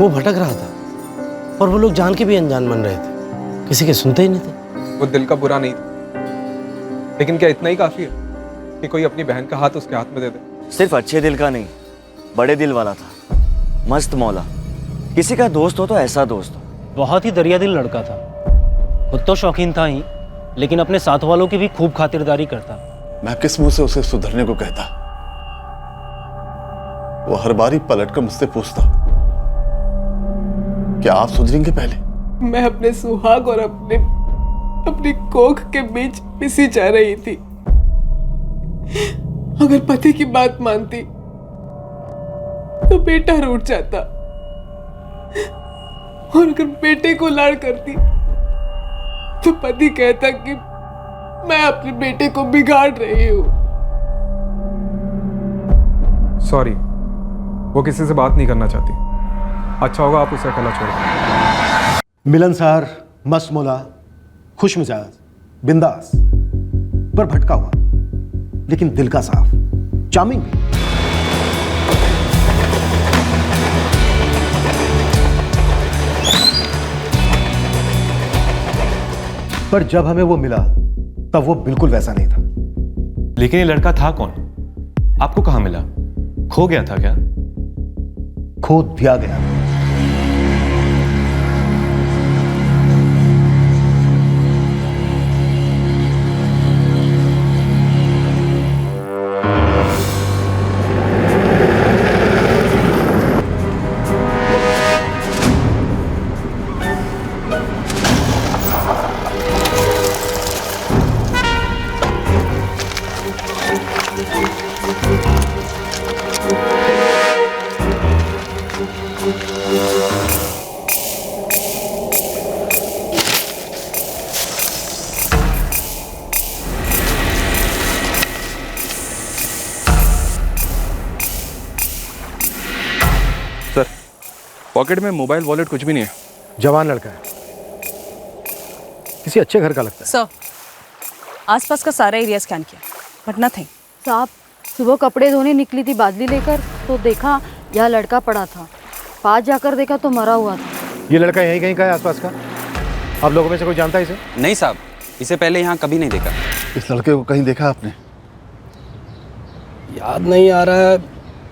वो भटक रहा था और वो लोग जान के भी अनजान बन रहे थे, किसी के सुनते ही नहीं थे। वो दिल का बुरा नहीं था, लेकिन क्या इतना ही काफी है कि कोई अपनी बहन का हाथ उसके हाथ में दे दे? सिर्फ अच्छे दिल का नहीं, बड़े दिल वाला था, मस्त मौला। किसी का दोस्त हो तो ऐसा दोस्त हो। बहुत ही दरिया दिल लड़का था। खुद तो शौकीन था ही, लेकिन अपने साथ वालों की भी खूब खातिरदारी करता। मैं किस मुंह से उसे सुधरने को कहता? वो हर बार ही पलट कर मुझसे पूछता, क्या आप सुधरेंगे पहले? मैं अपने सुहाग और अपनी कोख के बीच पिसी जा रही थी। अगर पति की बात मानती तो बेटा रूठ जाता, और अगर बेटे को लाड़ करती तो पति कहता कि मैं अपने बेटे को बिगाड़ रही हूं। सॉरी, वो किसी से बात नहीं करना चाहती। अच्छा होगा आप उसे अकेला छोड़ दें। मिलनसार, मस्त मौला, खुश मिजाज, बिंदास, पर भटका हुआ, लेकिन दिल का साफ, चार्मिंग भी। पर जब हमें वो मिला तब वो बिल्कुल वैसा नहीं था। लेकिन ये लड़का था कौन? आपको कहां मिला? खो गया था क्या? खो दिया गया। सर, पॉकेट में मोबाइल वॉलेट कुछ भी नहीं है। जवान लड़का है, किसी अच्छे घर का लगता है। सर, आसपास का सारा एरिया स्कैन किया, बट नथिंग। साहब, सुबह कपड़े धोने निकली थी बादली लेकर, तो देखा यह लड़का पड़ा था। पास जाकर देखा तो मरा हुआ था। ये लड़का यहीं कहीं का है आसपास का? आप लोगों में से कोई जानता है इसे? नहीं साहब, इसे पहले यहाँ कभी नहीं देखा। इस लड़के को कहीं देखा आपने? याद नहीं आ रहा है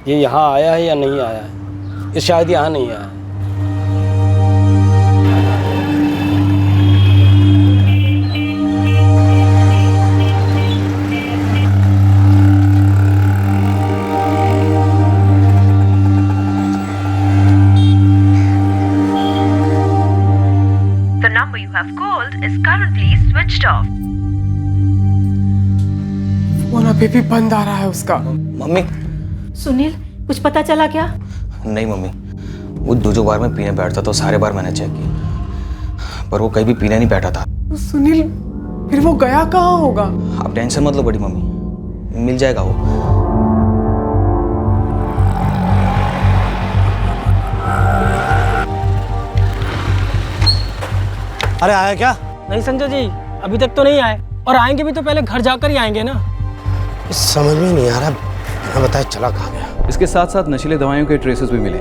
ये यहाँ आया है या नहीं आया है। ये शायद यहाँ नहीं आया है। The number you have called is currently switched off. Phone अभी भी बंद आ रहा है उसका। मम्मी। सुनील, कुछ पता चला क्या? नहीं मम्मी, वो दो बार में पीने बैठता तो सारे बार मैंने चेक किया, पर वो कहीं भी पीने नहीं बैठा था। सुनील, फिर वो गया कहाँ होगा? आप टेंशन मत लो बड़ी मम्मी, मिल जाएगा वो। अरे आया क्या? नहीं संजय जी, अभी तक तो नहीं आए, और आएंगे भी तो पहले घर जाकर ही आएंगे ना। समझ में नहीं आ रहा बिना बताए चला कहाँ गया। इसके साथ साथ नशीले दवाइयों के ट्रेसेस भी मिले।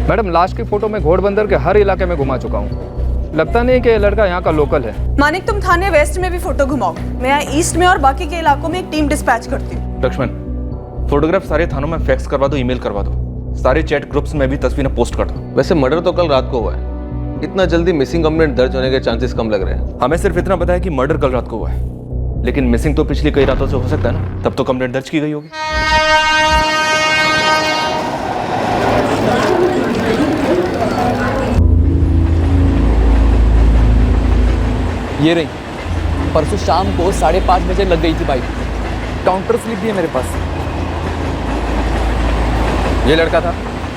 मैडम, लास्ट की फोटो में घोड़बंदर के हर इलाके में घुमा चुका हूँ। लगता नहीं कि ये लड़का यहाँ का लोकल है। मानिक, तुम थाने वेस्ट में भी फोटो घुमाओ, मैं यहाँ ईस्ट में और बाकी के इलाकों में एक टीम डिस्पैच करती हूँ। लक्ष्मण, फोटोग्राफ सारे थानों में फैक्स करवा दो, ईमेल करवा दो, सारे चैट ग्रुप्स में भी तस्वीरें पोस्ट कर दो। वैसे मर्डर तो कल रात को हुआ है, इतना जल्दी मिसिंग कंप्लेंट दर्ज होने के चांसेस कम लग रहे हैं। हमें सिर्फ इतना पता है कि मर्डर कल रात को हुआ है, लेकिन मिसिंग तो पिछली कई रातों से हो सकता है ना, तब तो कंप्लेंट दर्ज की गई होगी। ये रही, परसों शाम को 5:30 बजे लग गई थी बाइक। काउंटर स्लिप भी है मेरे पास। ये लड़का था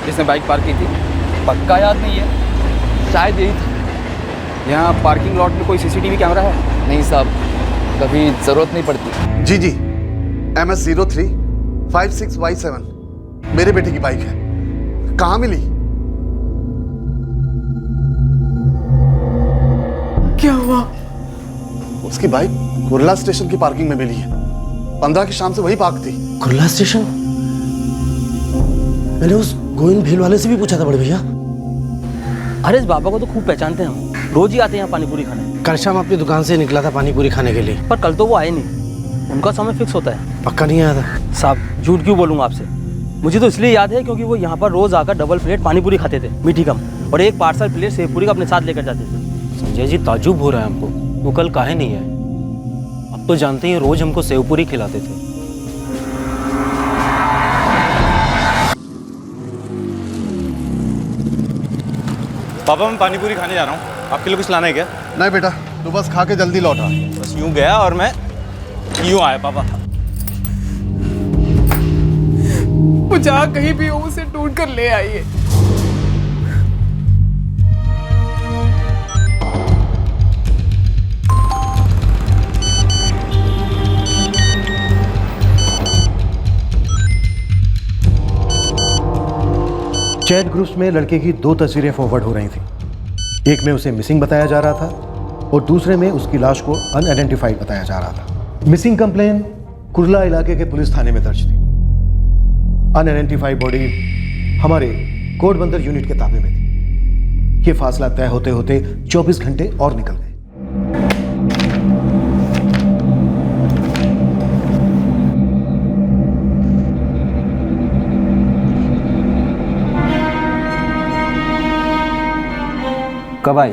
जिसने बाइक पार्क की थी। पक्का याद नहीं है, शायद यही था। यहाँ पार्किंग लॉट में कोई सीसीटीवी कैमरा है? नहीं साहब, कभी जरूरत नहीं पड़ती। जी जी, MS03 56Y7 मेरे बेटे की बाइक है। कहाँ मिली? क्या हुआ? उसकी बाइक कुर्ला स्टेशन की पार्किंग में मिली है। 15 की शाम से वही पार्क थी। कुर्ला स्टेशन? मैंने उस गोविंद भेल वाले से भी पूछा था बड़े भैया। अरे इस बाबा को तो खूब पहचानते हैं हम, रोज ही आते हैं यहाँ पानी पूरी खाने। कल शाम अपनी दुकान से निकला था पानी पूरी खाने के लिए। पर कल तो वो आए नहीं, उनका समय फिक्स होता है। पक्का नहीं आया था साहब, झूठ क्यों बोलूँगा आपसे, मुझे तो इसलिए याद है क्योंकि वो यहाँ पर रोज आकर डबल प्लेट पानी पूरी खाते थे, मीठी कम, और एक पार्सल प्लेट सेव पूरी का अपने साथ लेकर जाते थे। संजय जी ताजुब हो रहा है हमको, वो कल काहे नहीं है? अब तो जानते हैं रोज हमको सेव पूरी खिलाते थे। पापा मैं पानी पूरी खाने जा रहा हूँ, आपके लिए कुछ लाना है क्या? नहीं बेटा, तू बस खा के जल्दी लौट आ। बस यूं गया और मैं यूं आया पापा। वो जहाँ कहीं भी हो उसे ढूंढ कर ले आइए। चैट ग्रुप्स में लड़के की 2 तस्वीरें फॉरवर्ड हो रही थी। एक में उसे मिसिंग बताया जा रहा था और दूसरे में उसकी लाश को अनआइडेंटिफाइड बताया जा रहा था। मिसिंग कंप्लेन कुर्ला इलाके के पुलिस थाने में दर्ज थी। अनआइडेंटिफाइड बॉडी हमारे कोटबंदर यूनिट के ताबे में थी। ये फासला तय होते होते 24 घंटे और निकल गए। कब आई?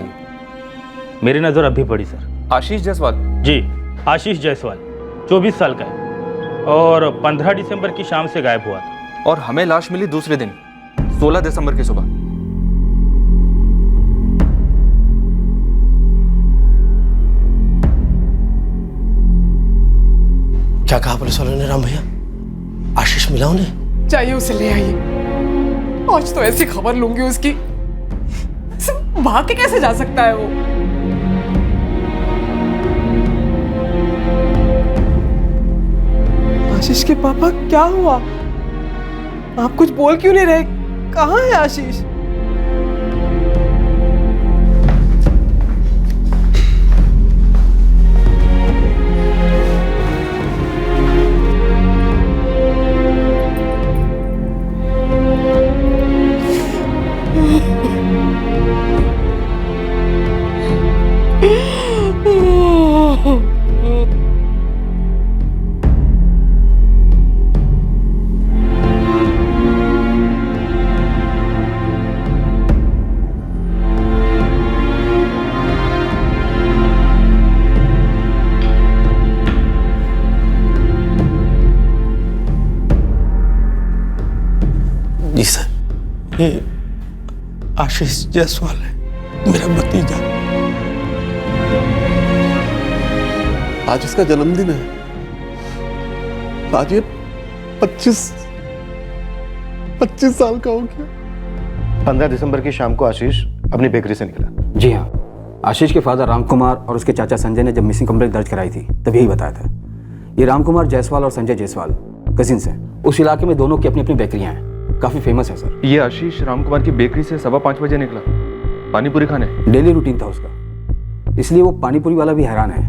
मेरी नज़र अभी पड़ी सर। आशीष जायसवाल? जी, आशीष जायसवाल 24 साल का है और 15 दिसंबर की शाम से गायब हुआ था। और हमें लाश मिली दूसरे दिन 16 दिसंबर की सुबह। क्या कहा पुलिस वालों ने राम भैया? आशीष मिला उन्हें? चाहिए उसे ले आइए, आज तो ऐसी खबर लूंगी उसकी, भाग के कैसे जा सकता है वो? आशीष के पापा क्या हुआ? आप कुछ बोल क्यों नहीं रहे? कहाँ है आशीष? जी सर, ये आशीष जायसवाल है, मेरा भतीजा। आज इसका जन्मदिन है। आज ये 25 साल का हो गया। 15 दिसंबर की शाम को आशीष अपनी बेकरी से निकला। जी हाँ, आशीष के फादर राम कुमार और उसके चाचा संजय ने जब मिसिंग कंप्लेंट दर्ज कराई थी तब यही बताया था। ये राम कुमार जायसवाल और संजय जायसवाल कजिन्स हैं। उस इलाके में दोनों की अपनी अपनी बेकरियां हैं, काफ़ी फेमस है सर। ये आशीष राम कुमार की बेकरी से 5:15 बजे निकला पानी पूरी खाने। डेली रूटीन था उसका, इसलिए वो पानी पूरी वाला भी हैरान है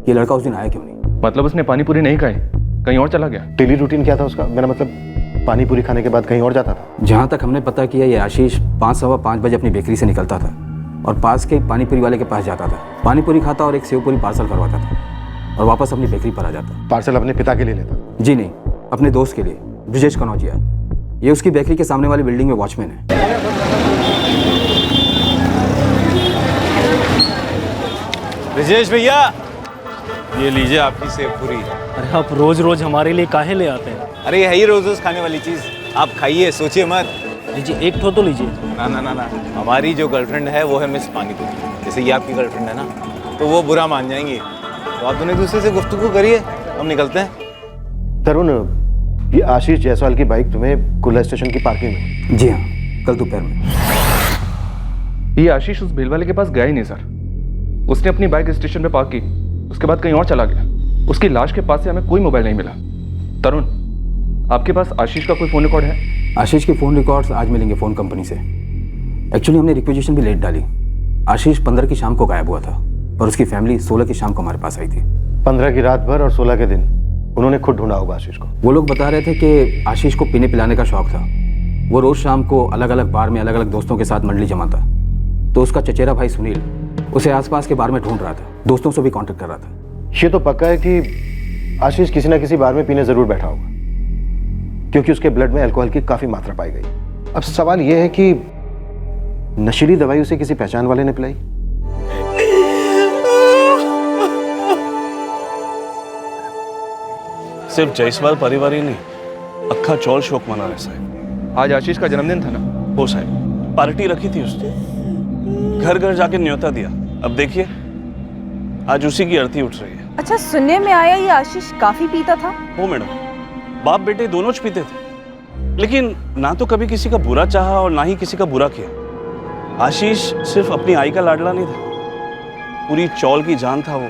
ये लड़का उस दिन आया क्यों नहीं। मतलब उसने पानी पूरी नहीं खाई, कहीं और चला गया? डेली रूटीन क्या था उसका? मेरा मतलब पानी पूरी खाने के बाद कहीं और जाता था? जहाँ तक हमने पता किया ये आशीष 5-5:15 बजे अपनी बेकरी से निकलता था और पास के पानी पूरी वाले के पास जाता था, पानी पूरी खाता और एक सेव पूरी पार्सल करवाता था और वापस अपनी बेकरी पर आ जाता। पार्सल अपने पिता के लिए लेता? जी नहीं, अपने दोस्त के लिए, ब्रिजेश कनौजिया। ये उसकी बेकरी के सामने वाली बिल्डिंग में वॉचमैन है। ब्रिजेश भैया, ये लीजिए आपकी सेव पूरी। अरे आप रोज रोज हमारे लिए काहे ले आते हैं? अरे ये है ही रोज रोज खाने वाली चीज, आप खाइए, सोचिए मत। लीजिए, एक ठो तो लीजिए। ना ना ना ना, हमारी जो गर्लफ्रेंड है वो है मिस पानीपुरी। जैसे ये आपकी गर्लफ्रेंड है ना, तो वो बुरा मान जाएंगी। तो आप दोनों एक दूसरे से गुफ्तगू करिए, हम निकलते हैं। तरुण, ये आशीष जायसवाल की बाइक तुम्हें कुर्ला स्टेशन की पार्किंग में? जी हाँ, कल दोपहर में। ये आशीष उस भेल वाले के पास गया ही नहीं सर। उसने अपनी बाइक स्टेशन पे पार्क की, उसके बाद कहीं और चला गया। उसकी लाश के पास से हमें कोई मोबाइल नहीं मिला। तरुण, आपके पास आशीष का कोई फ़ोन रिकॉर्ड है? आशीष के फ़ोन रिकॉर्ड्स आज मिलेंगे फ़ोन कंपनी से। एक्चुअली हमने रिक्वेजिशन भी लेट डाली। आशीष 15 की शाम को गायब हुआ था और उसकी फैमिली 16 की शाम को हमारे पास आई थी। 15 की रात भर और 16 के दिन उन्होंने खुद ढूंढा होगा आशीष को। वो लोग बता रहे थे कि आशीष को पीने पिलाने का शौक था वो रोज़ शाम को अलग अलग बार में अलग अलग दोस्तों के साथ मंडली जमाता। तो उसका चचेरा भाई सुनील उसे आसपास के बार में ढूंढ रहा था, दोस्तों से भी कांटेक्ट कर रहा था। ये तो पक्का है कि आशीष किसी ना किसी बार में पीने जरूर बैठा होगा, क्योंकि उसके ब्लड में अल्कोहल की काफी मात्रा पाई गई। अब सवाल यह है कि नशीली दवाई उसे किसी पहचान वाले ने पिलाई? सिर्फ जायसवाल परिवार ही नहीं, अक्खा चौल शोक मना रहे साहब। आज आशीष का जन्मदिन था ना? हो साहब, पार्टी रखी थी उसने, घर घर जाके न्योता दिया। अब देखिए आज उसी की अर्थी उठ रही है। अच्छा, सुनने में आया ये आशीष काफी पीता था। हो मैडम, बाप बेटे दोनों च पीते थे, लेकिन ना तो कभी किसी का बुरा चाहा और ना ही किसी का बुरा किया। आशीष सिर्फ अपनी आई का लाडला नहीं था, पूरी चौल की जान था वो,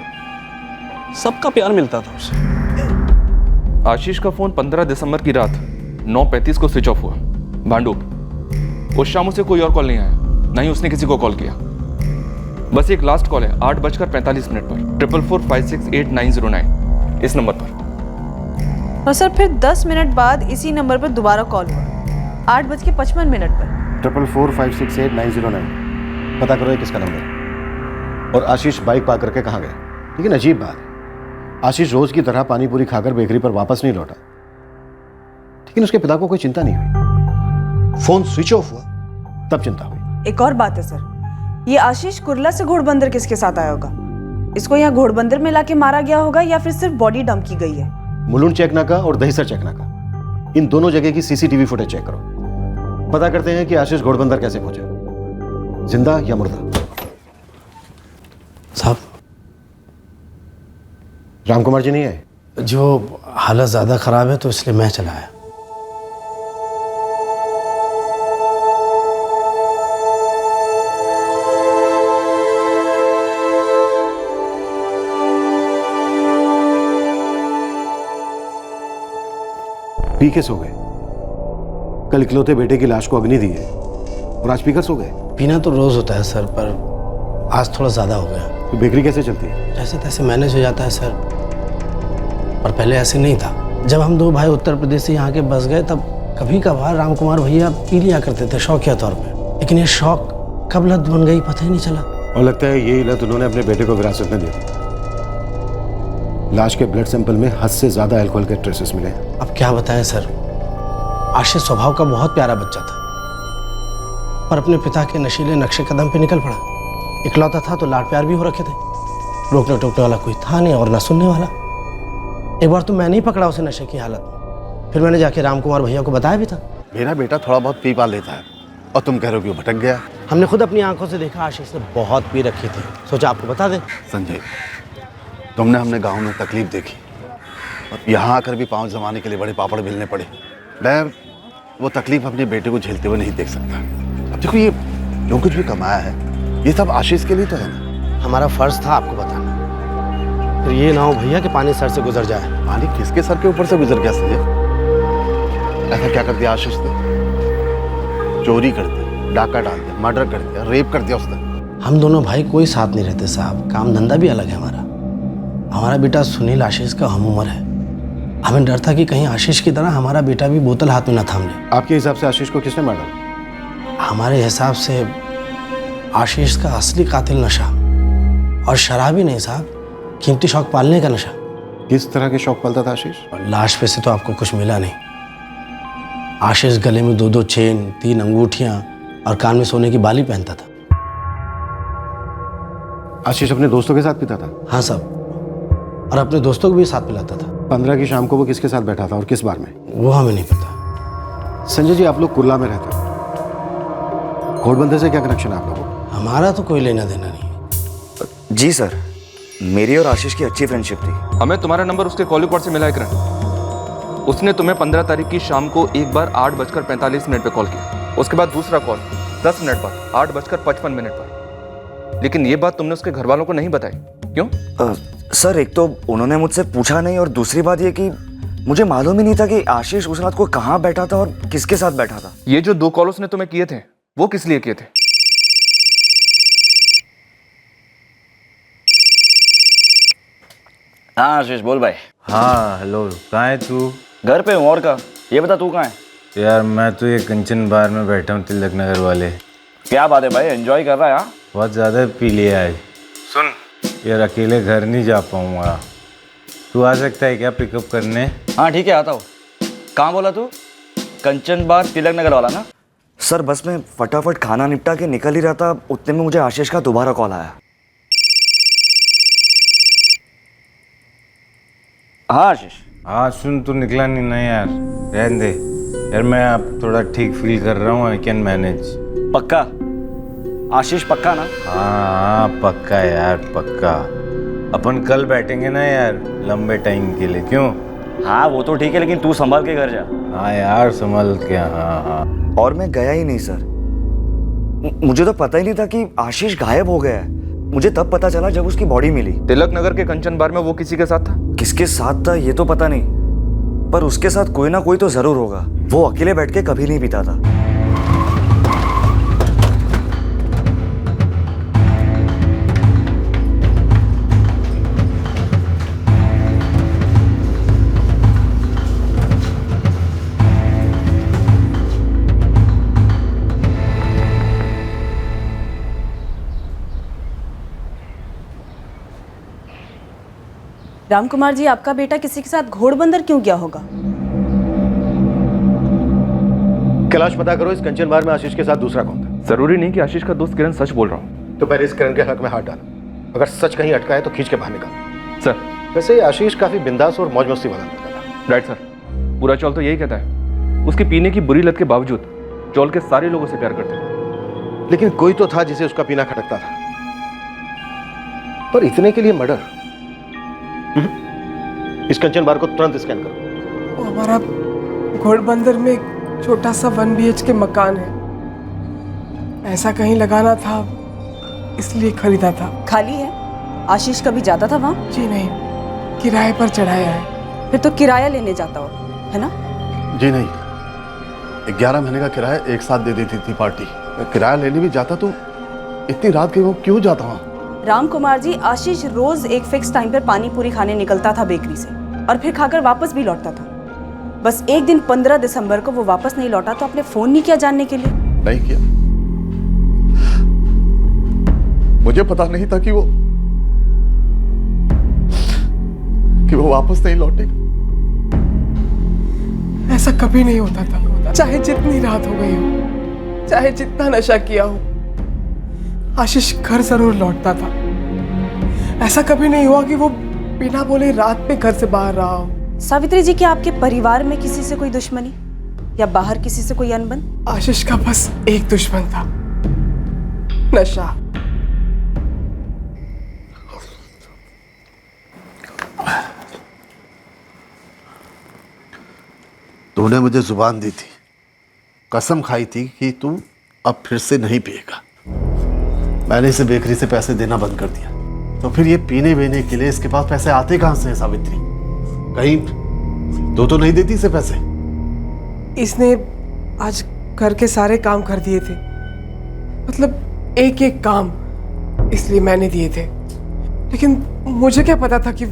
सबका प्यार मिलता था उसे। आशीष का फोन 15 दिसंबर की रात 9:35 को स्विच ऑफ हुआ। भांडू, उस शाम उसे कोई और कॉल नहीं आया, ना ही उसने किसी को कॉल किया। बस एक लास्ट कॉल है 8:45 पर 44568909 इस नंबर पर। और सर फिर 10 मिनट बाद इसी नंबर पर दोबारा कॉल हुआ 8:55 पर। 44568909। पता करो ये किसका नंबर है और आशीष बाइक पार्क करके कहाँ गए। लेकिन अजीब बात है, आशीष रोज की तरह पानी पूरी खाकर बेकरी पर वापस नहीं लौटा, लेकिन उसके पिता को कोई चिंता नहीं हुई। फोन स्विच ऑफ हुआ तब चिंता हुई। एक और बात है सर, ये आशीष कुर्ला से घोड़बंदर किसके साथ आया होगा? इसको यहाँ घोड़बंदर में लाके मारा गया होगा या फिर सिर्फ बॉडी डंप की गई है? मुलुंड चेक नाका और दहीसर चेक नाका, इन दोनों जगह की सीसीटीवी फुटेज चेक करो। पता करते हैं कि आशीष घोड़बंदर कैसे पहुंचे, जिंदा या मुर्दा। साहब, रामकुमार जी नहीं आए? जो हालत ज्यादा खराब है तो इसलिए मैं चला आया। पी के सो गए? कल इकलौते बेटे की लाश को अग्नि दी है और आज पीकर सो गए? पीना तो रोज होता है सर, पर आज थोड़ा ज्यादा हो गया। तो बेकरी कैसे चलती है? जैसे तैसे मैनेज हो जाता है सर, पर पहले ऐसे नहीं था। जब हम दो भाई उत्तर प्रदेश से यहाँ के बस गए तब कभी कभार रामकुमार भैया पी लिया करते थे शौकिया तौर पे, लेकिन ये शौक कब लत बन गई पता ही नहीं चला। और लगता है यही लत उन्होंने अपने बेटे को विरासत में दी। लाश के ब्लड सैंपल में हद से ज्यादा अल्कोहल के ट्रेसेस मिले। अब क्या बताएं सर, आशीष स्वभाव का बहुत प्यारा बच्चा था, पर अपने पिता के नशीले नक्शे कदम पे निकल पड़ा। इकलौता था तो लाड प्यार भी हो रखे थे, रोकने टोकने वाला कोई था नहीं और ना सुनने वाला। एक बार तो मैंने ही पकड़ा उसे नशे की हालत में, फिर मैंने जाके रामकुमार भैया को बताया भी था। मेरा बेटा थोड़ा बहुत पी पा लेता है और तुम कह रहे हो कि वो भटक गया। हमने खुद अपनी आंखों से देखा, आशीष ने बहुत पी रखी थी, सोचा आपको बता दें। संजय, तुमने हमने गांव में तकलीफ देखी और यहाँ आकर भी पाँव जमाने के लिए बड़े पापड़ बेलने पड़े। मैं वो तकलीफ अपने बेटे को झेलते हुए नहीं देख सकता। अब देखो, ये जो कुछ भी कमाया है ये सब आशीष के लिए तो है ना। हमारा फर्ज था आपको बताना, फिर ये ना हो भैया कि पानी सर से गुजर जाए। पानी किसके सर के ऊपर से गुजर गया संजय? ऐसा क्या कर दिया आशीष ने? चोरी कर दिया, डाका डाल दिया, मर्डर कर दिया, रेप कर दिया उसने। हम दोनों भाई कोई साथ नहीं रहते साहब, काम धंधा भी अलग है हमारा। हमारा बेटा सुनील आशीष का हम उम्र है, हमें डर था कि कहीं आशीष की तरह हमारा बेटा भी बोतल हाथ में न थाम ले। आपके हिसाब से आशीष को किसने मारा? हमारे हिसाब से आशीष का असली कातिल नशा और शराब ही नहीं साहब, कीमती शौक पालने का नशा। किस तरह के शौक पालता था आशीष? और लाश पे से तो आपको कुछ मिला नहीं। आशीष गले में 2-2 चेन, 3 अंगूठियां और कान में सोने की बाली पहनता था। आशीष अपने दोस्तों के साथ पीता था? हाँ साहब, और अपने दोस्तों को भी साथ पिलाता था। 15 की शाम को वो किसके साथ बैठा था और किस बार में? वो हमें नहीं पता। संजय जी, आप लोग कुर्ला में रहते हो, घोड़बंदर से क्या कनेक्शन है आप लोगों को? हमारा तो कोई लेना देना नहीं। जी सर, मेरी और आशीष की अच्छी फ्रेंडशिप थी। हमें तुम्हारा नंबर उसके कॉल रिकॉर्ड से मिला है किरण। उसने तुम्हें 15 तारीख की शाम को एक बार 8:45 पे कॉल किया, उसके बाद दूसरा कॉल 10 मिनट बाद 8:55 पर। लेकिन ये बात तुमने उसके घर वालों को नहीं बताई, क्यों? सर, एक तो उन्होंने मुझसे पूछा नहीं और दूसरी बात ये कि मुझे मालूम ही नहीं था कि आशीष उस रात को कहाँ बैठा था और किसके साथ बैठा था। ये जो 2 कॉल उसने तुम्हें किए थे वो किस लिए किए थे? हाँ आशीष, बोल भाई। हाँ हेलो, कहाँ है तू? घर पे हूँ, और का? ये बता तू कहाँ है? यार मैं तो ये कंचन बार में बैठा हूँ तिलक नगर वाले। क्या बात है भाई, एंजॉय कर रहा है? हाँ बहुत ज़्यादा पी लिया है। सुन यार, अकेले घर नहीं जा पाऊँगा, तू आ सकता है क्या पिकअप करने? हाँ ठीक है, आता हूँ। कहाँ बोला तू? कंचन बार तिलक नगर वाला ना? सर बस मैं फटाफट खाना निपटा के निकल ही रहा था, उतने में मुझे आशीष का दोबारा कॉल आया। हाँ आशीष। हाँ सुन, तू निकला नहीं ना यार, रहने दे यार, मैं अब थोड़ा ठीक फील कर रहा हूँ, आई कैन मैनेज। पक्का आशीष, पक्का ना? हाँ पक्का यार, पक्का। अपन कल बैठेंगे ना यार लंबे टाइम के लिए, क्यों? हाँ वो तो ठीक है, लेकिन तू संभाल के घर जा। हाँ यार संभल के। हाँ हाँ। और मैं गया ही नहीं सर, मुझे तो पता ही नहीं था कि आशीष गायब हो गया है। मुझे तब पता चला जब उसकी बॉडी मिली। तिलक नगर के कंचन बार में वो किसी के साथ था? किसके साथ था ये तो पता नहीं, पर उसके साथ कोई ना कोई तो जरूर होगा। वो अकेले बैठ के कभी नहीं पीता था। राम कुमार जी, आपका बेटा किसी के साथ घोड़बंदर क्यों गया होगा? कैलाश, पता करो इस कंचन बार में आशीष के साथ दूसरा कौन था। जरूरी नहीं कि आशीष का दोस्त किरण सच बोल रहा हूँ। तो पहले इस किरण के हक में हाथ डालो, अगर सच कहीं अटका है तो खींच के बाहर निकाल। सर वैसे आशीष काफी बिंदास और मौज मस्ती वाला लड़का था। राइट सर, पूरा चौल तो यही कहता है। उसके पीने की बुरी लत के बावजूद चौल के सारे लोगों से प्यार करते थे। लेकिन कोई तो था जिसे उसका पीना खटकता था, पर इतने के लिए मर्डर? इस कंचन बार को तुरंत स्कैन करो। वो हमारा घोड़बंदर में एक छोटा सा 1 BHK मकान है, ऐसा कहीं लगाना था इसलिए खरीदा था। खाली है? आशीष कभी जाता था वहाँ? जी नहीं, किराए पर चढ़ाया है। फिर तो किराया लेने जाता हो, है ना? जी नहीं, 11 महीने का किराया एक साथ दे देती थी पार्टी। मैं किराया लेने भी जाता तो इतनी रात के वो क्यों जाता वहाँ? राम कुमार जी, आशीष रोज एक फिक्स टाइम पर पानी पूरी खाने निकलता था बेकरी से, और फिर खाकर वापस भी लौटता था। बस एक दिन 15 दिसंबर को वो वापस नहीं लौटा, तो आपने फोन नहीं किया जानने के लिए? नहीं किया, मुझे पता नहीं था कि वो वापस नहीं लौटेगा। ऐसा कभी नहीं होता था, चाहे जितनी रात हो गई हो, चाहे जितना नशा किया हो, आशीष घर जरूर लौटता था। ऐसा कभी नहीं हुआ कि वो बिना बोले रात में घर से बाहर रहा हो। सावित्री जी, क्या आपके परिवार में किसी से कोई दुश्मनी या बाहर किसी से कोई अनबन? आशीष का बस एक दुश्मन था, नशा। तूने मुझे जुबान दी थी, कसम खाई थी कि तू अब फिर से नहीं पिएगा। मैंने इसे बेकरी से पैसे देना बंद कर दिया, तो फिर ये पीने वीने के लिए इसके पास पैसे आते कहां से हैं सावित्री? कहीं तो नहीं देती इसे पैसे? इसने आज घर के सारे काम कर दिए थे, मतलब एक एक काम, इसलिए मैंने दिए थे। लेकिन मुझे क्या पता था कि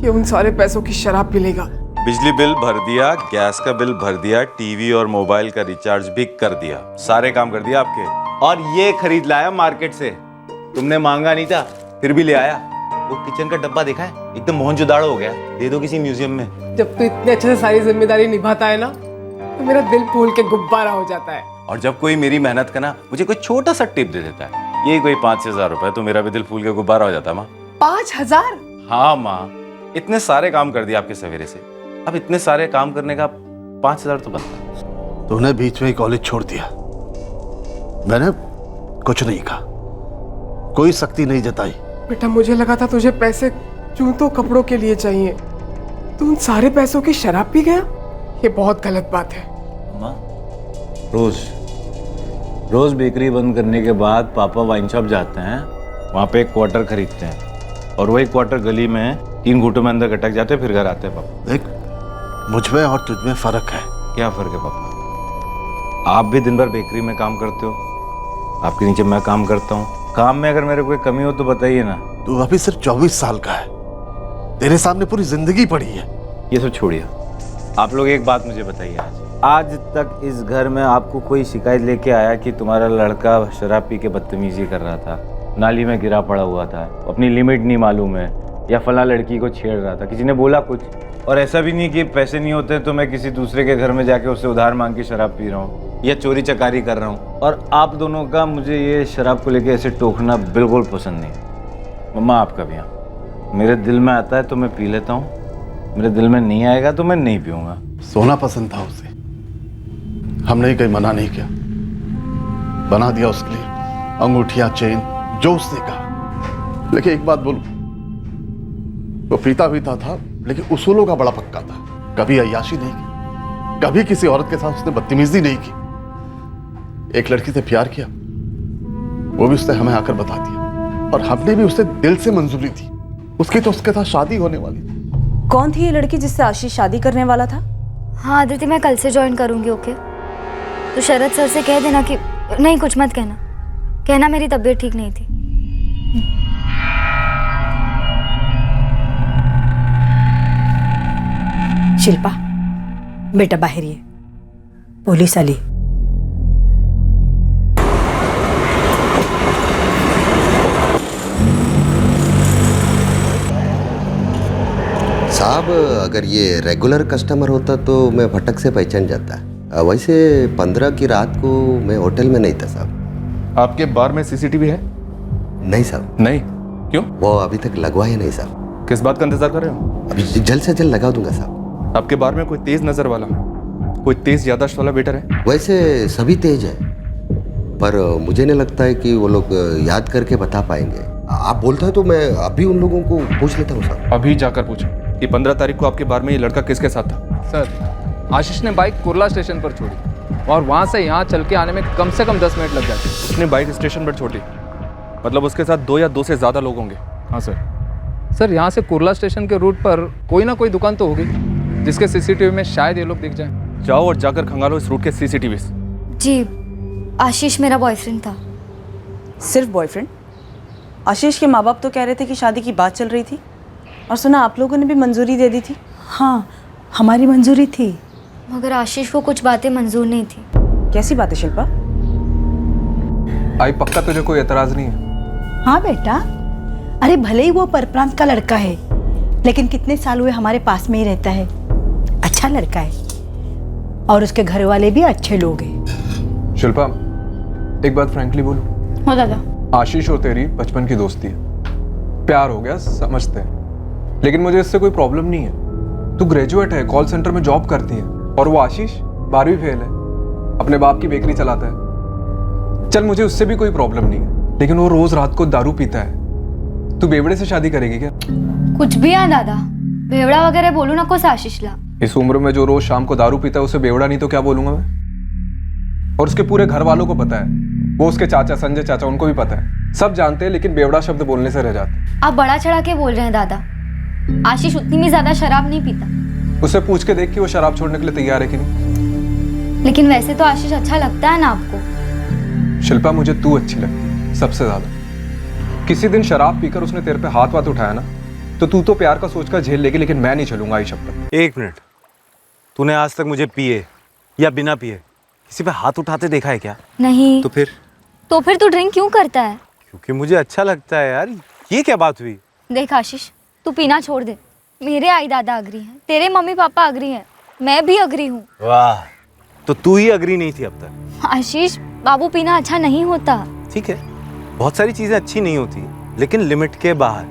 ये उन सारे पैसों की शराब पी लेगा। बिजली बिल भर दिया, गैस का बिल भर दिया, टीवी और मोबाइल का रिचार्ज भी कर दिया, सारे काम कर दिया आपके। और ये खरीद लाया मार्केट से, तुमने मांगा नहीं था फिर भी ले आया। वो किचन का डब्बा देखा है, एकदम मोहनजोदाड़ो हो गया, दे दो किसी म्यूजियम में। जब तू इतने अच्छे से सारी जिम्मेदारी निभाता है ना, तो मेरा दिल फूल के गुब्बारा हो जाता है। और जब कोई मेरी मेहनत का ना मुझे कोई छोटा सा टिप दे देता है, ये कोई 5-6 हज़ार रुपए, तो मेरा भी दिल फूल के गुब्बारा हो जाता है। माँ 5,000? हाँ माँ, इतने सारे काम कर दिया आपके सवेरे से, अब इतने सारे काम करने का 5,000 तो बनता। तूने बीच में कॉलेज छोड़ दिया, मैंने कुछ नहीं कहा, कोई सख्ती नहीं जताई। बेटा, मुझे लगा था तुझे पैसे जूतों कपड़ों के लिए चाहिए, तू उन सारे पैसों की शराब पी गया। ये बहुत गलत बात है। माँ, रोज बेकरी बंद करने के बाद पापा वाइन शॉप जाते हैं, वहाँ पे एक क्वार्टर खरीदते हैं, और वही क्वार्टर गली में 3 घूंटों में अंदर गटक जाते हैं, फिर घर आते हैं। पापा देख, मुझ में और तुझ में फर्क है। क्या फर्क है पापा? आप भी दिन भर बेकरी में काम करते हो, आपके नीचे मैं काम करता हूँ। काम में अगर मेरे कोई कमी हो तो बताइए ना। तू अभी सिर्फ 24 साल का है, तेरे सामने पूरी जिंदगी पड़ी है। ये सब छोड़िए, आप लोग एक बात मुझे बताइए आज, आज तक इस घर में आपको कोई शिकायत लेके आया कि तुम्हारा लड़का शराब पी के बदतमीजी कर रहा था, नाली में गिरा पड़ा हुआ था, अपनी लिमिट नहीं मालूम है, या फला लड़की को छेड़ रहा था, किसी ने बोला कुछ? और ऐसा भी नहीं कि पैसे नहीं होते तो मैं किसी दूसरे के घर में जाके उससे उधार मांग के शराब पी रहा हूँ या चोरी चकारी कर रहा हूँ। और आप दोनों का मुझे ये शराब को लेके ऐसे टोकना बिल्कुल पसंद नहीं। मम्मा आपका भी, हाँ, मेरे दिल में आता है तो मैं पी लेता हूँ, मेरे दिल में नहीं आएगा तो मैं नहीं पीऊँगा। सोना पसंद था उसे, हमने कहीं मना नहीं किया, बना दिया उसके लिए अंगूठियां, चेन, जो उसने कहा। लेकिन एक बात बोलूं, वो पीता था लेकिन उसूलों का बड़ा पक्का था। कभी अय्याशी नहीं की, कभी किसी औरत के साथ उसने बदतमीजी नहीं की। एक लड़की से प्यार किया, वो भी उसने हमें आकर बता दिया, और हमने भी उसे दिल से मंजूरी दी। उसकी तो उसके साथ शादी होने वाली थी। कौन थी ये लड़की जिससे आशीष शादी करने वाला था? हाँ आदित्य, मैं कल से ज्वाइन करूंगी। ओके, तो शरद सर से कह देना कि नहीं, कुछ मत कहना मेरी तबीयत ठीक नहीं थी। शिल्पा बेटा बाहेर ये, पोलीस आली। साहब, अगर ये रेगुलर कस्टमर होता तो मैं फटक से पहचान जाता। वैसे 15 की रात को मैं होटल में नहीं था साहब। आपके बार में सीसीटीवी है? नहीं साहब। नहीं? क्यों? वो अभी तक लगवाया नहीं साहब। किस बात का इंतजार कर रहे हो? अभी जल्द से जल्द लगा दूंगा साहब। आपके बार में कोई तेज नजर वाला, कोई तेज याददाश्त वाला वेटर है? वैसे सभी तेज है, पर मुझे नहीं लगता है कि वो लोग याद करके बता पाएंगे। आप बोलते हैं तो मैं अभी उन लोगों को पूछ लेता हूँ साहब। अभी जाकर पूछो कि 15 तारीख को आपके बार में ये लड़का किसके साथ था? सर, आशीष ने बाइक कुर्ला स्टेशन पर छोड़ी और वहाँ से यहाँ चल के आने में कम से कम 10 मिनट लग जाते। उसने बाइक स्टेशन पर छोड़ी, मतलब उसके साथ 2 या 2 से ज़्यादा लोग होंगे। हाँ सर, यहाँ से कुर्ला स्टेशन के रूट पर कोई ना कोई दुकान तो होगी जिसके सीसीटीवी में शायद ये लोग दिख जाएं। जाओ और जाकर खंगालो इस रूट के सीसीटीवी। जी, आशीष मेरा बॉयफ्रेंड था। सिर्फ बॉयफ्रेंड? आशीष के माँ बाप तो कह रहे थे कि शादी की बात चल रही थी, और सुना आप लोगों ने भी मंजूरी दे दी थी। हाँ, हमारी मंजूरी थी, मगर आशीष को कुछ बातें मंजूर नहीं थी। कैसी बात है शिल्पा? आई पक्का तुझे कोई एतराज नहीं है? हाँ बेटा, अरे भले ही वो परप्रांत का लड़का है, लेकिन कितने साल हुए हमारे पास में ही रहता है। अच्छा लड़का है, और उसके घर वाले भी अच्छे लोग हैं। शिल्पा, एक बात फ्रैंकली बोलूं? हाँ दादा। आशीष और तेरी बचपन की दोस्ती है, प्यार हो गया, समझते हैं, लेकिन मुझे इससे कोई प्रॉब्लम नहीं है। तू ग्रेजुएट है, कॉल सेंटर में जॉब करती है, और वो आशीष 12वीं फेल है, अपने बाप की बेकरी चलाता है। चल, मुझे उससे भी कोई प्रॉब्लम नहीं है, लेकिन वो रोज रात को दारू पीता है। तू बेवड़े से शादी करेगी क्या? कुछ भी है दादा, बेवड़ा वगैरह बोलू ना को आशीष ला। इस उम्र में जो रोज शाम को दारू पीता है उसे बेवड़ा नहीं तो क्या बोलूंगा मैं? और उसके पूरे घर वालों को पता है, वो उसके चाचा संजय चाचा, उनको भी पता है, सब जानते हैं, लेकिन बेवड़ा शब्द बोलने से रह जाते। आप बड़ा चढ़ा के बोल रहे हैं दादा। आशीष उतनी भी ज्यादा शराब नहीं पीता। उससे पूछ के देख कि वो शराब छोड़ने के लिए तैयार है कि नहीं। लेकिन वैसे तो आशीष अच्छा लगता है ना आपको? शिल्पा, मुझे तू अच्छी लगती है सबसे ज्यादा। किसी दिन शराब पीकर उसने तेरे पे हाथ उठाया ना, तो तू तो प्यार का सोचकर झेल लेगी, लेकिन मैं नहीं चलूंगा। आई शपथ। एक मिनट, तूने आज तक मुझे पिए या बिना पिए किसी पे हाथ उठाते देखा है क्या? नहीं। तो फिर तू ड्रिंक क्यों करता है? क्योंकि मुझे अच्छा लगता है यार। ये क्या बात हुई? देख आशीष, तू पीना छोड़ दे। मेरे आई दादा अग्री हैं, तेरे मम्मी पापा अग्री हैं, मैं भी अग्री हूँ। वाह, तो तू ही अग्री नहीं थी अब तक। आशीष, बाबू पीना अच्छा नहीं होता। ठीक है, बहुत सारी चीजें अच्छी नहीं होती, लेकिन लिमिट के बाहर।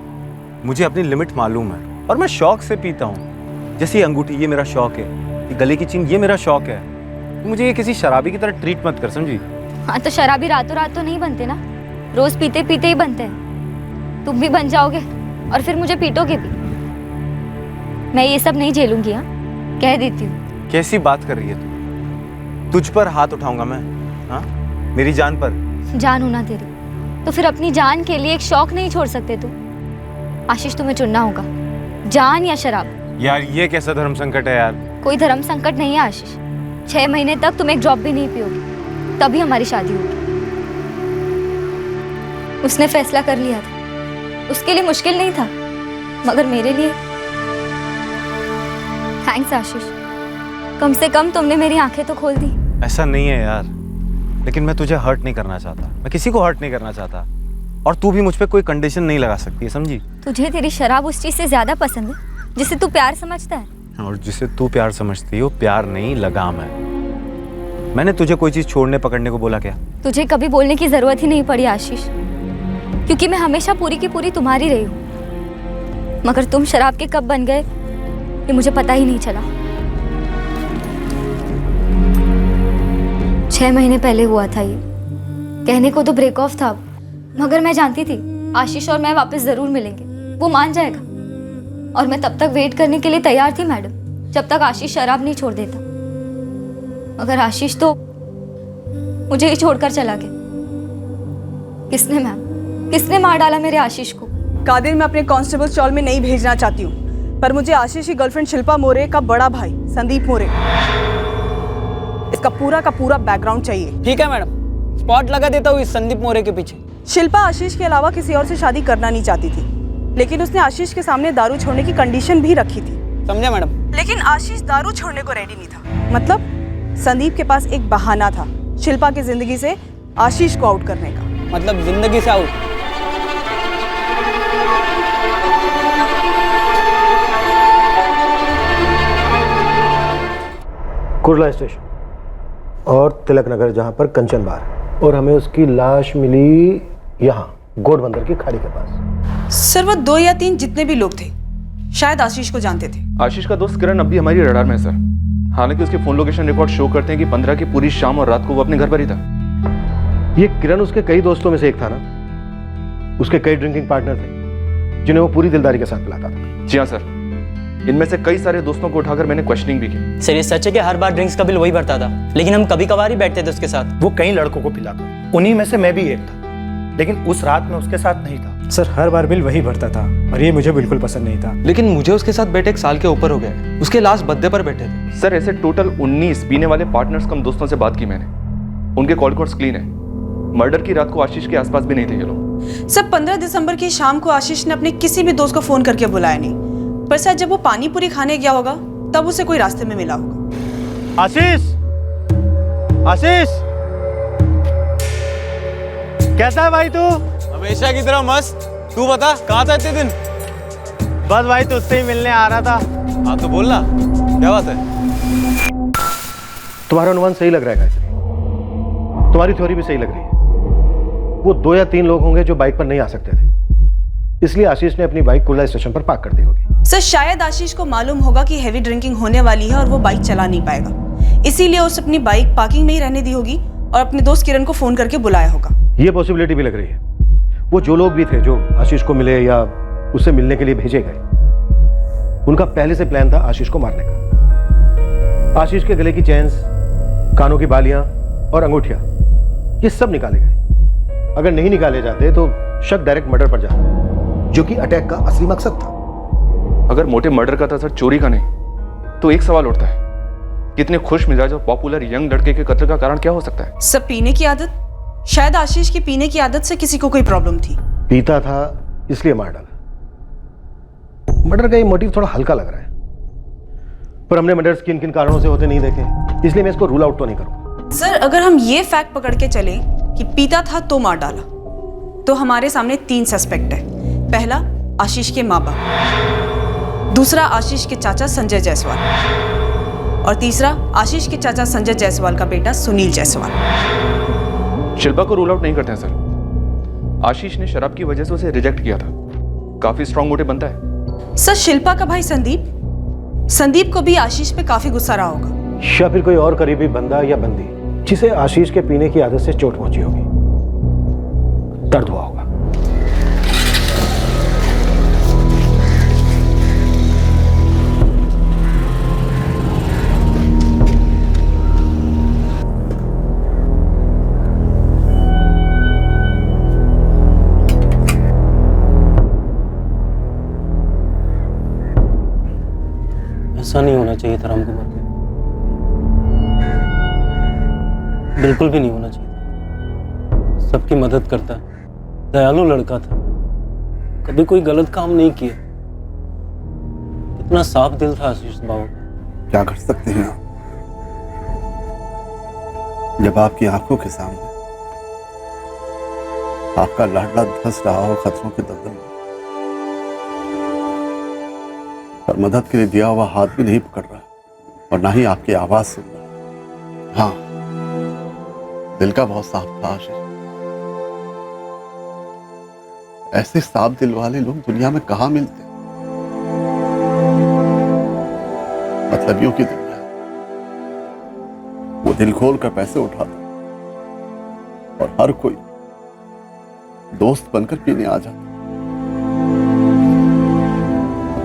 मुझे अपनी लिमिट मालूम है, और मैं शौक से पीता हूँ। जैसे अंगूठी, ये मेरा शौक है, ये गले की चेन, ये मेरा शौक है। मुझे ये किसी शराबी की तरह ट्रीट मत कर, समझी? हाँ, तो शराबी रातों रात तो नहीं बनते ना, रोज पीते पीते ही बनते हैं। तुम भी बन जाओगे और फिर मुझे पीटोगे भी। मैं ये सब नहीं झेलूंगी, हाँ, कह देती हूँ। कैसी बात कर रही है तू? तुझ पर हाथ उठाऊंगा मैं? हाँ, मेरी जान पर? जान हो ना तेरी, तो फिर अपनी जान के लिए एक शौक नहीं छोड़ सकते तुम? आशीष, तुम्हें चुनना होगा, जान या शराब। यार, ये कैसा धर्म संकट है यार? कोई धर्म संकट नहीं है आशीष। 6 महीने तक तुम एक ड्रॉप भी नहीं पियोगी, तभी हमारी शादी होगी। उसने फैसला कर लिया था, उसके लिए मुश्किल नहीं था, मगर मेरे लिए। थैंक्स आशीष, कम से कम तुमने मेरी आंखें तो खोल दी। ऐसा नहीं है यार, लेकिन मैं तुझे हर्ट नहीं करना चाहता, मैं किसी को हर्ट नहीं करना चाहता, और तू भी मुझ पे कोई कंडीशन नहीं लगा सकती है, समझी? तुझे तेरी शराब उस चीज से ज्यादा पसंद है जिसे तू प्यार समझता है। और जिसे तू प्यार समझती हो, प्यार नहीं लगाम है। मैंने तुझे कोई चीज छोड़ने पकड़ने को बोला क्या? तुझे कभी बोलने की जरूरत ही नहीं पड़ी आशीष, क्योंकि मैं हमेशा पूरी की पूरी तुम्हारी रही हूँ। मगर तुम शराब के कब बन गए ये मुझे पता ही नहीं चला। 6 महीने पहले हुआ था ये। कहने को तो ब्रेक ऑफ था, मगर मैं जानती थी आशीष और मैं वापस जरूर मिलेंगे, वो मान जाएगा। और मैं तब तक वेट करने के लिए तैयार थी मैडम, जब तक आशीष शराब नहीं छोड़ देता। मगर आशीष तो मुझे ही छोड़कर चला गया। किसने मैम, किसने मार डाला मेरे आशीष को? कादिर, मैं अपने कांस्टेबल स्टॉल में नहीं भेजना चाहती हूँ, पर मुझे आशीष की गर्लफ्रेंड शिल्पा मोरे का बड़ा भाई संदीप मोरे, इसका पूरा का पूरा बैकग्राउंड चाहिए। ठीक है मैडम, स्पॉट लगा देता हूँ इस संदीप मोरे के पीछे। शिल्पा आशीष के अलावा किसी और से शादी करना नहीं चाहती थी, लेकिन उसने आशीष के सामने दारू छोड़ने की कंडीशन भी रखी थी। समझा मैडम? लेकिन आशीष दारू छोड़ने को रेडी नहीं था। मतलब संदीप के पास एक बहाना था शिल्पा की जिंदगी से आशीष को आउट करने का। मतलब जिंदगी से आउट? कुर्ला स्टेशन और तिलक नगर, जहां पर कंचन बार, और हमें उसकी लाश मिली यहाँ गोडबंदर की खाड़ी के पास। सर, वो 2 या 3 जितने भी लोग थे शायद आशीष को जानते थे। आशीष का दोस्त किरण अब भी हमारी रडार में है सर। हालांकि उसके फोन लोकेशन रिकॉर्ड शो करते हैं कि 15 की पूरी शाम और रात को वो अपने घर पर ही था। ये किरण उसके कई दोस्तों में से एक था ना? उसके कई ड्रिंकिंग पार्टनर थे जिन्हें वो पूरी दिलदारी के साथ पिलाता था। जी हाँ सर, इनमें से कई सारे दोस्तों को उठाकर मैंने क्वेश्चनिंग भी की। सर, ये सच है कि हर बार ड्रिंक्स का बिल वही भरता था, लेकिन हम कभी कभार ही बैठते थे उसके साथ। वो कई लड़कों को पिलाता, उन्हीं में से मैं भी एक था, लेकिन उस रात में उसके साथ नहीं था। सर, हर बार बिल वही भरता था और ये मुझे बिल्कुल पसंद नहीं था। लेकिन मुझे उसके साथ बैठे 1 साल के ऊपर हो गया। उसके लास्ट बर्थडे पर बैठे थे। सर, ऐसे टोटल 19 पीने वाले पार्टनर्स कम दोस्तों से बात की मैंने। उनके कॉल रिकॉर्ड्स क्लीन है। मर्डर की रात को आशीष के आसपास भी नहीं थे ये लोग। सर, 15 दिसंबर की शाम को आशीष ने अपने किसी भी दोस्त को फोन करके बुलाया नहीं, पर शायद जब वो पानी पूरी खाने गया होगा तब उसे कोई रास्ते में मिला होगा। आशीष, आशीष, कैसा है भाई तू? हमेशा की तरह मस्त। तू बता, कहाँ था इतने दिन? बस भाई तुझसे ही मिलने आ रहा था। हाँ तो बोलना, क्या बात है? तुम्हारा अनुमान सही लग रहा है गायत्री, तुम्हारी थ्योरी भी सही लग रही है। वो 2 या 3 लोग होंगे जो बाइक पर नहीं आ सकते थे, इसलिए आशीष ने अपनी बाइक कुर्ला स्टेशन पर पार्क कर दी होगी। सर, शायद आशीष को मालूम होगा कि हैवी ड्रिंकिंग होने वाली है और वो बाइक चला नहीं पाएगा, इसीलिए उसने अपनी बाइक पार्किंग में ही रहने दी होगी और अपने दोस्त किरण को फोन करके बुलाया होगा। ये पॉसिबिलिटी भी लग रही है। वो जो लोग भी थे जो आशीष को मिले या उससे मिलने के लिए भेजे गए, उनका पहले से प्लान था आशीष को मारने का। आशीष के गले की चेन्स, कानों की बालियां और अंगूठियां, ये सब निकाले गए। अगर नहीं निकाले जाते तो शक डायरेक्ट मर्डर पर जाता, जो कि अटैक का असली मकसद था। अगर मोटे मर्डर का था सर, चोरी का नहीं, तो एक सवाल उठता है कि इतने खुश मिजाज और पॉपुलर यंग लड़के के कत्ल का कारण क्या हो सकता है? सब पीने की आदत। शायद आशीष की पीने की आदत से किसी को कोई प्रॉब्लम थी। पीता था इसलिए मार डाला। मर्डर का ये मोटिव थोड़ा हल्का लग रहा है, पर हमने मर्डर्स किन किन कारणों से होते नहीं देखे, इसलिए मैं इसको रूल आउट तो नहीं करूंगा। सर, अगर हम ये फैक्ट पकड़ के चले कि पीता था तो मार डाला, तो हमारे सामने 3 सस्पेक्ट है। पहला, आशीष के माँ बाप। दूसरा, आशीष के चाचा संजय जायसवाल। और तीसरा, आशीष के चाचा संजय जायसवाल का बेटा सुनील जायसवाल। शिल्पा को रूल आउट नहीं करते हैं सर। आशीष ने शराब की वजह से उसे रिजेक्ट किया था, काफी स्ट्रांग मोटिव बनता है। सर, शिल्पा का भाई संदीप को भी आशीष पे काफी गुस्सा रहा होगा, या फिर कोई और करीबी बंदा या बंदी जिसे आशीष के पीने की आदत से चोट पहुंची होगी, दर्द हुआ होगा। ऐसा नहीं होना चाहिए था रामकुमार भाई, बिल्कुल भी नहीं होना चाहिए। सबकी मदद करता, दयालु लड़का था, कभी कोई गलत काम नहीं किया। कितना साफ दिल था आशीष बाबू का। क्या कर सकते हैं आप? जब आपकी आंखों के सामने आपका लाडला धंस रहा हो खतरों के दलदल में, और मदद के लिए दिया हुआ हाथ भी नहीं पकड़ रहा और ना ही आपकी आवाज सुन रहा। हाँ, दिल का बहुत साफ था आशीष। ऐसे साफ दिल वाले लोग दुनिया में कहां मिलते हैं? मतलबियों की दुनिया। वो दिल खोल कर पैसे उठाता और हर कोई दोस्त बनकर पीने आ जाता।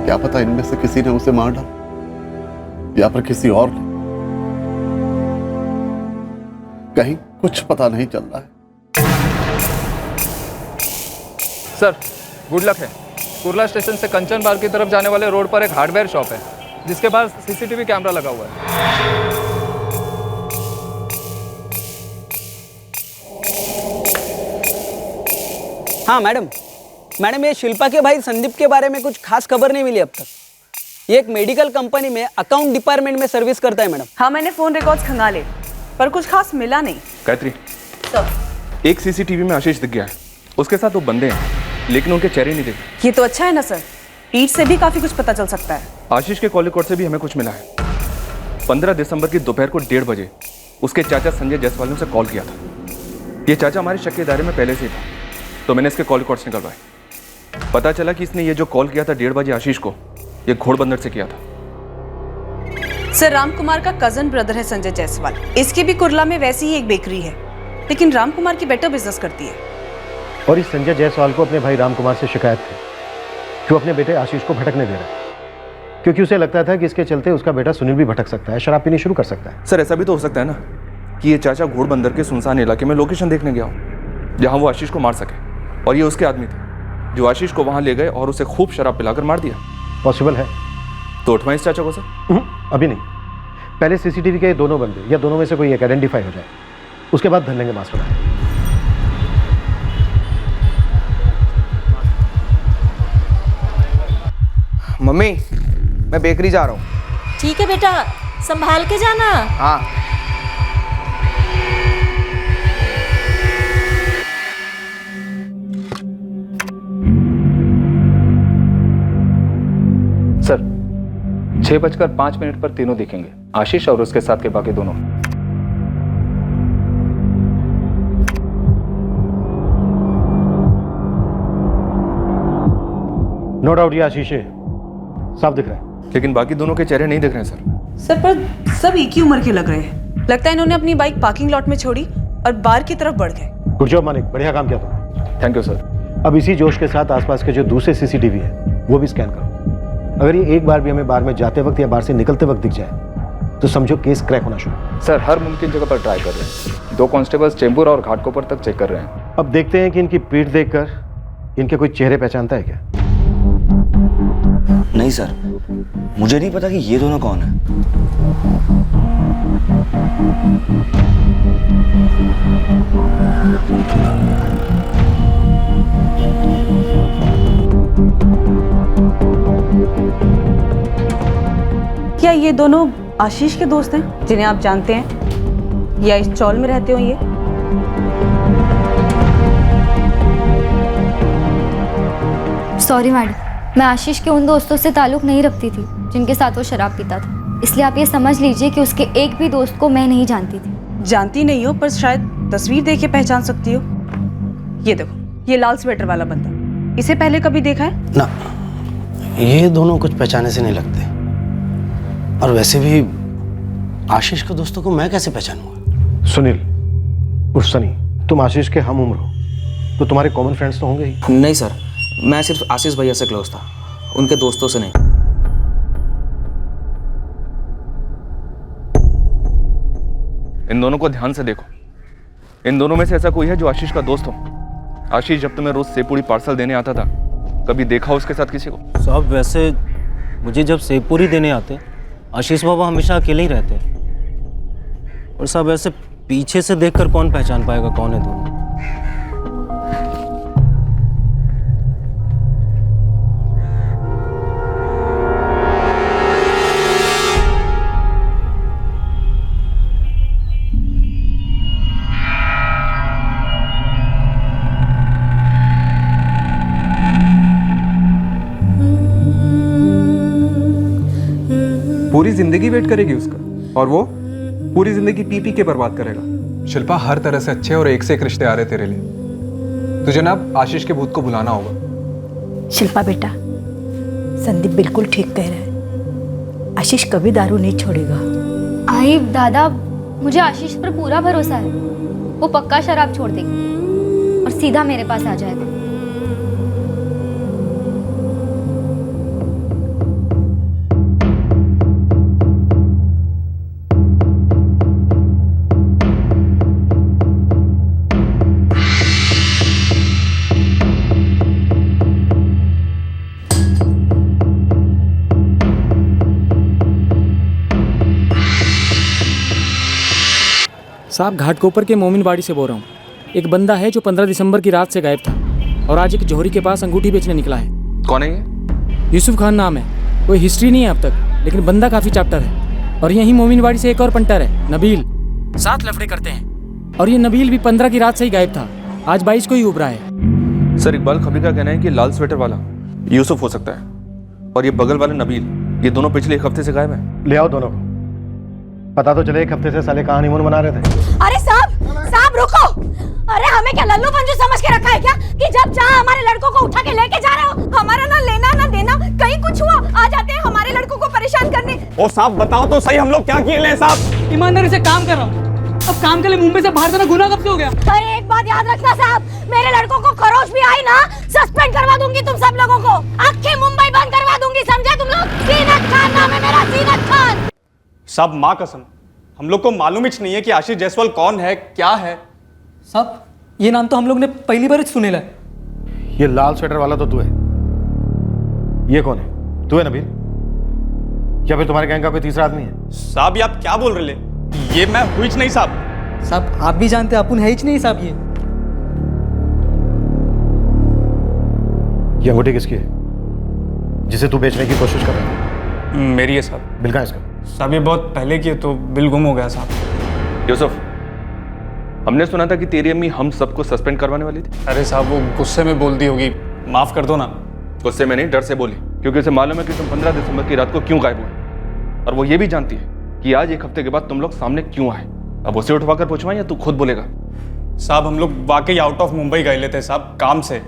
क्या पता इनमें से किसी ने उसे मार डाला या फिर किसी और ने। कहीं कुछ पता नहीं चल रहा है। सर गुड लक है। कुर्ला स्टेशन से कंचन बार की तरफ जाने वाले रोड पर एक हार्डवेयर शॉप है जिसके पास सीसीटीवी कैमरा लगा हुआ है। हाँ मैडम ये शिल्पा के भाई संदीप के बारे में कुछ खास खबर नहीं मिली अब तक। ये एक मेडिकल कंपनी में अकाउंट डिपार्टमेंट में सर्विस करता है मैडम। हाँ, मैंने फोन रिकॉर्ड्स खंगाले पर कुछ खास मिला नहीं। गायत्री, सर, एक सीसीटीवी में आशीष दिख गया है। उसके साथ 2 बंदे हैं लेकिन उनके चेहरे नहीं दिख रहे। ये तो अच्छा है ना सर, पीठ से भी काफी कुछ पता चल सकता है। आशीष के कॉल रिकॉर्ड से भी हमें कुछ मिला है। 15 दिसंबर की दोपहर को 1:30 बजे उसके चाचा संजय जायसवाल ने उसे कॉल किया था। ये चाचा हमारे शक के दायरे में पहले से ही था, तो मैंने इसके कॉल रिकॉर्ड्स निकलवाए। पता चला कि इसने ये जो कॉल किया था 1:30 बजे आशीष को, ये घोड़बंदर से किया था। सर, राम कुमार का कजन ब्रदर है संजय जायसवाल। इसकी भी कुर्ला में वैसी ही एक बेकरी है, लेकिन राम कुमार की बेटर बिजनेस करती है। और इस संजय जायसवाल को अपने भाई राम कुमार से शिकायत थी कि वो अपने बेटे आशीष को भटकने दे रहा है, क्योंकि उसे लगता था कि इसके चलते उसका बेटा सुनील भी भटक सकता है, शराब पीनी शुरू कर सकता है। सर ऐसा भी तो हो सकता है ना कि ये चाचा घोड़बंदर के सुनसान इलाके में लोकेशन देखने गया हो जहां वो आशीष को मार सके, और ये उसके आदमी थे जो आशीष को वहां ले गए और उसे खूब शराब पिलाकर मार दिया। पॉसिबल है। तो उठवाएं इस चाचा को सर? अभी नहीं, पहले सीसीटीवी के दोनों बंदे या दोनों में से कोई एक आइडेंटिफाई हो जाए, उसके बाद धर लेंगे मास्टर। मम्मी, मैं बेकरी जा रहा हूँ। ठीक है बेटा, संभाल के जाना। हाँ। सर 6:05 पर तीनों दिखेंगे, आशीष और उसके साथ के बाकी दोनों। नो डाउट ये आशीष है, साफ दिख रहा है। लेकिन बाकी दोनों के चेहरे नहीं दिख रहे हैं सर। पर सब एक ही उम्र के लग रहे हैं। लगता है इन्होंने अपनी बाइक पार्किंग लॉट में छोड़ी और बार की तरफ बढ़ गए। गुड जॉब मानिक, बढ़िया काम किया तुमने। Thank you sir. अब इसी जोश के साथ आसपास के जो दूसरे सीसीटीवी है वो भी स्कैन करो। अगर ये एक बार भी हमें बार में जाते वक्त या बार से निकलते वक्त दिख जाए तो समझो केस क्रैक होना शुरू। सर हर मुमकिन जगह पर ट्राई कर रहे हैं। 2 कांस्टेबल्स चेंबूर और घाटकोपर तक चेक कर रहे हैं। अब देखते हैं कि इनकी पीठ देखकर इनके कोई चेहरे पहचानता है क्या? नहीं सर, मुझे नहीं पता कि ये दोनों कौन है। क्या ये दोनों आशीष के दोस्त हैं जिन्हें आप जानते हैं, या इस चौल में रहते हो ये? सॉरी मैडम, मैं आशीष के उन दोस्तों से ताल्लुक नहीं रखती थी जिनके साथ वो शराब पीता था, इसलिए आप ये समझ लीजिए कि उसके एक भी दोस्त को मैं नहीं जानती थी। जानती नहीं हो पर शायद तस्वीर देख के पहचान सकती हो। ये देखो, ये लाल स्वेटर वाला बंदा, इसे पहले कभी देखा है? ना, ये दोनों कुछ पहचाने से नहीं लगते। और वैसे भी आशीष के दोस्तों को मैं कैसे पहचानूंगा? सुनील उर्फ सनी, तुम आशीष के हम उम्र हो तो तुम्हारे कॉमन फ्रेंड्स तो होंगे ही। नहीं सर, मैं सिर्फ आशीष भैया से क्लोज था, उनके दोस्तों से नहीं। इन दोनों को ध्यान से देखो। इन दोनों में से ऐसा कोई है जो आशीष का दोस्त हो? आशीष जब तुम्हें रोज सेवपूरी पार्सल देने आता था, कभी देखा उसके साथ किसी को? साहब वैसे मुझे जब सेवपूरी देने आते आशीष बाबा हमेशा अकेले ही रहते हैं। और साहब ऐसे पीछे से देखकर कौन पहचान पाएगा कौन है दोनों? पूरी जिंदगी वेट करेगी उसका, और वो पूरी जिंदगी पी पी के बर्बाद करेगा। शिल्पा, हर तरह से अच्छे और एक से एक रिश्ते आ रहे तेरे लिए। तुझे ना अब आशीष के भूत को भुलाना होगा। शिल्पा बेटा, संदीप बिल्कुल ठीक कह रहा है। आशीष कभी दारू नहीं छोड़ेगा। आई दादा, मुझे आशीष पर पूरा भरोसा है। वो पक्का शराब छोड़ देगा और सीधा मेरे पास आ जाएगा। साहब, घाटकोपर के मोमिन बाड़ी से बोल रहा हूँ। एक बंदा है जो 15 दिसंबर की रात से गायब था और आज एक जौहरी के पास अंगूठी बेचने निकला है। कौन है ये? यूसुफ खान नाम है। कोई हिस्ट्री नहीं है अब तक, लेकिन बंदा काफ़ी चैप्टर है। और यहीं मोमिन बाड़ी से एक और पंटर है, नबील। 7 लफड़े करते हैं और ये नबील भी 15 की रात से ही गायब था। आज 22 को ही उभरा है। सर, इकबाल खबीर का कहना है कि लाल स्वेटर वाला यूसुफ हो सकता है और ये बगल वाले नबील, ये दोनों पिछले 1 हफ्ते से गायब हैं। ले आओ दोनों को, पता तो चले 1 हफ्ते से साले कहाँ हनीमून मना रहे थे। अरे साहब रुको। अरे हमें क्या लल्लू पंजू समझ के रखा है क्या कि जब चाहे हमारे लड़कों को उठा के लेके जा रहे हो? हमारा ना लेना ना देना, कहीं कुछ हुआ आ जाते हैं हमारे लड़कों को परेशान करने। ओ साहब, बताओ तो सही, हम लोग क्या किए ले साहब? ईमानदारी से काम कर रहा हूँ। अब काम के लिए मुंबई से बाहर जाना गुनाह कब से हो गया? अरे एक बात याद रखना साहब, मेरे लड़कों को खरोच भी आई ना, सस्पेंड करवा दूंगी तुम सब लोगों को। आखिर मुंबई बंद करवा दूंगी, समझे तुम लोग? जीनत खान नाम है मेरा, जीनत खान। साहब माँ कसम, हम लोग को मालूम ही नहीं है कि आशीष जायसवाल कौन है, क्या है। साहब, ये नाम तो हम लोग ने पहली बार सुने ला। ये लाल स्वेटर वाला तो तू है। ये कौन है? तू है नबील? या फिर तुम्हारे गैंग का कोई तीसरा आदमी है? साहब ये आप क्या बोल रहे? ये मैं हुई नहीं साहब। साहब आप भी जानते हैं अपन है ही नहीं साहब। ये अंगूठी किसकी है जिसे तू बेचने की कोशिश कर रहा है? मेरी है साहब। बिल कहाँ है इसका? साहब ये बहुत पहले की है तो बिल गुम हो गया साहब। यूसुफ, हमने सुना था कि तेरी अम्मी हम सबको सस्पेंड करवाने वाली थी। अरे साहब वो गुस्से में बोल दी होगी, माफ कर दो ना। गुस्से में नहीं, डर से बोली, क्योंकि उसे मालूम है कि तुम 15 दिसंबर की रात को क्यों गायब हुए, और वो ये भी जानती है कि आज 1 हफ्ते के बाद तुम लोग सामने क्यों आए। अब उसे उठवाकर पूछवाएं या तू खुद बोलेगा? साहब हम लोग वाकई आउट ऑफ मुंबई गए लेते साहब, काम से।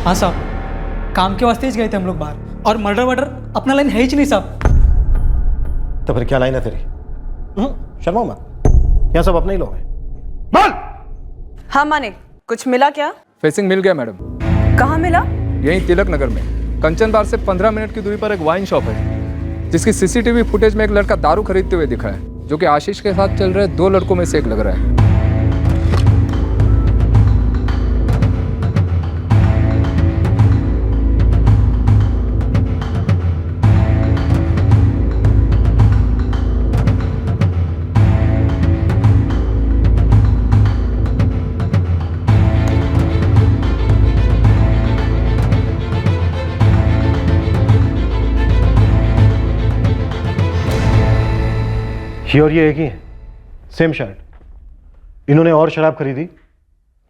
हाँ साहब, काम के वास्ते ही गए थे हम लोग बाहर, और मर्डर अपना लाइन है ही नहीं साहब। तो फिर क्या लाइन है तेरी? शर्मा मत, यहाँ सब अपने ही लोग हैं। बोल। हाँ माने, कुछ मिला क्या? फेसिंग मिल गया मैडम। कहाँ मिला? यहीं तिलक नगर में कंचन बार से 15 मिनट की दूरी पर एक वाइन शॉप है, जिसकी सीसीटीवी फुटेज में एक लड़का दारू खरीदते हुए दिखा है, जो कि आशीष के साथ चल रहे 2 लड़कों में से एक लग रहा है। ये और ये एक ही है, सेम शर्ट। इन्होंने और शराब खरीदी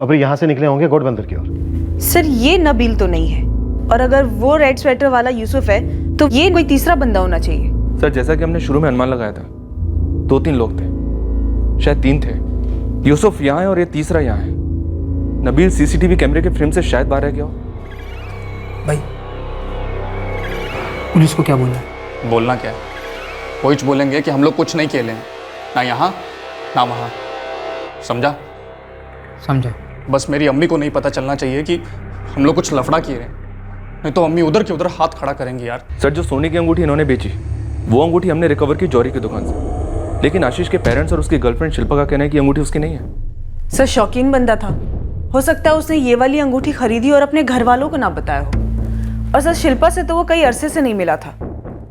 और फिर यहां से निकले होंगे गोडबंदर की ओर। सर ये नबील तो नहीं है, और अगर वो रेड स्वेटर वाला यूसुफ है तो ये कोई तीसरा बंदा होना चाहिए। सर, जैसा कि हमने शुरू में अनुमान लगाया था, 2-3 लोग थे, शायद 3 थे। यूसुफ यहाँ है और ये तीसरा यहाँ है। नबील सीसीटीवी कैमरे के फ्रेम से शायद बाहर है। क्या हो भाई, पुलिस को क्या बोलना है? बोलना क्या है? वो कुछ बोलेंगे कि हम लोग कुछ नहीं खेले हैं, ना यहाँ ना वहाँ। समझा? समझा। बस मेरी अम्मी को नहीं पता चलना चाहिए कि हम लोग कुछ लफड़ा किए रहे, नहीं तो अम्मी उधर के उधर हाथ खड़ा करेंगी यार। सर, जो सोने की अंगूठी इन्होंने बेची, वो अंगूठी हमने रिकवर की जौहरी की दुकान से, लेकिन आशीष के पेरेंट्स और उसकी गर्लफ्रेंड शिल्पा का कहना है कि अंगूठी उसकी नहीं है। सर शौकीन बंदा था, हो सकता है उसने ये वाली अंगूठी खरीदी और अपने घर वालों को ना बताया हो। और सर शिल्पा से तो वो कई अरसे से नहीं मिला था,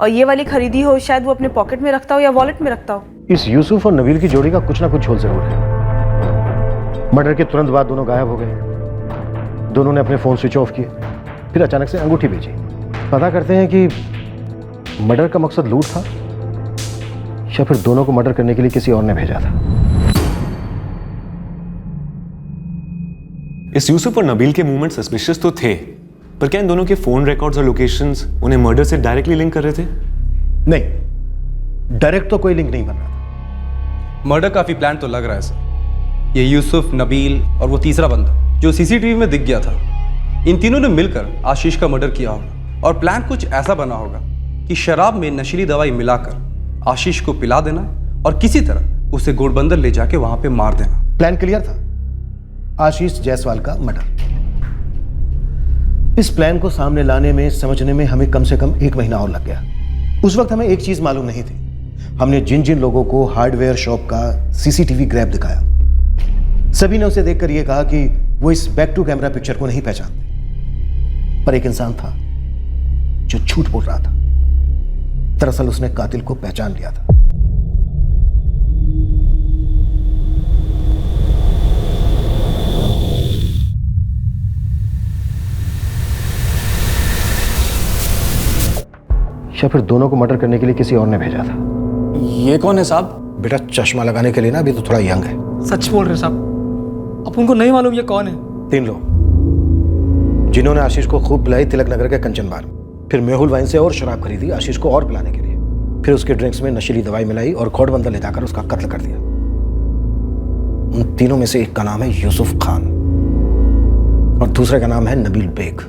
और ये वाली खरीदी हो शायद वो अपने पॉकेट में रखता हो या वॉलेट में रखता हो। इस यूसुफ और नबील की जोड़ी का कुछ ना कुछ झोल जरूर है। मर्डर के तुरंत बाद दोनों गायब हो गए। दोनों ने अपने फोन स्विच ऑफ किए, फिर अचानक से अंगूठी बेची। पता करते हैं कि मर्डर का मकसद लूट था या फिर दोनों को मर्डर करने के लिए किसी और ने भेजा था। इस यूसुफ और नबील के मूवमेंट सस्पिशियस तो थे, पर क्या इन दोनों के फोन रिकॉर्ड्स और लोकेशंस उन्हें मर्डर से डायरेक्टली लिंक कर रहे थे? नहीं, डायरेक्ट तो कोई लिंक नहीं बन रहा था। मर्डर काफी प्लान तो लग रहा है सर। ये यूसुफ, नबील और वो तीसरा बंदा जो सीसीटीवी में दिख गया था, इन तीनों ने मिलकर आशीष का मर्डर किया होगा। और प्लान कुछ ऐसा बना होगा कि शराब में नशीली दवाई मिलाकर आशीष को पिला देना और किसी तरह उसे घोड़बंदर ले जाके वहां पे मार देना। प्लान क्लियर था, आशीष जायसवाल का मर्डर। इस प्लान को सामने लाने में, समझने में हमें कम से कम 1 महीना और लग गया। उस वक्त हमें एक चीज मालूम नहीं थी। हमने जिन जिन लोगों को हार्डवेयर शॉप का सीसीटीवी ग्रैब दिखाया, सभी ने उसे देखकर यह कहा कि वो इस बैक टू कैमरा पिक्चर को नहीं पहचानते। पर एक इंसान था जो झूठ बोल रहा था। दरअसल उसने कातिल को पहचान लिया था। या फिर दोनों को मर्डर करने के लिए किसी और ने भेजा था। ये कौन है साहब? बेटा चश्मा लगाने के लिए ना अभी तो थोड़ा यंग है। सच बोल रहे साहब? अब उनको नहीं मालूम ये कौन है? 3 लोग जिन्होंने आशीष को खूब पिलाई तिलक नगर के कंचन बार में, फिर मेहुल वाइन से और शराब खरीदी आशीष को और पिलाने के लिए, फिर उसके ड्रिंक्स में नशीली दवाई मिलाई और घोड़बंदर ले जाकर उसका कत्ल कर दिया। उन तीनों में से एक का नाम है यूसुफ खान और दूसरे का नाम है नबील बेग।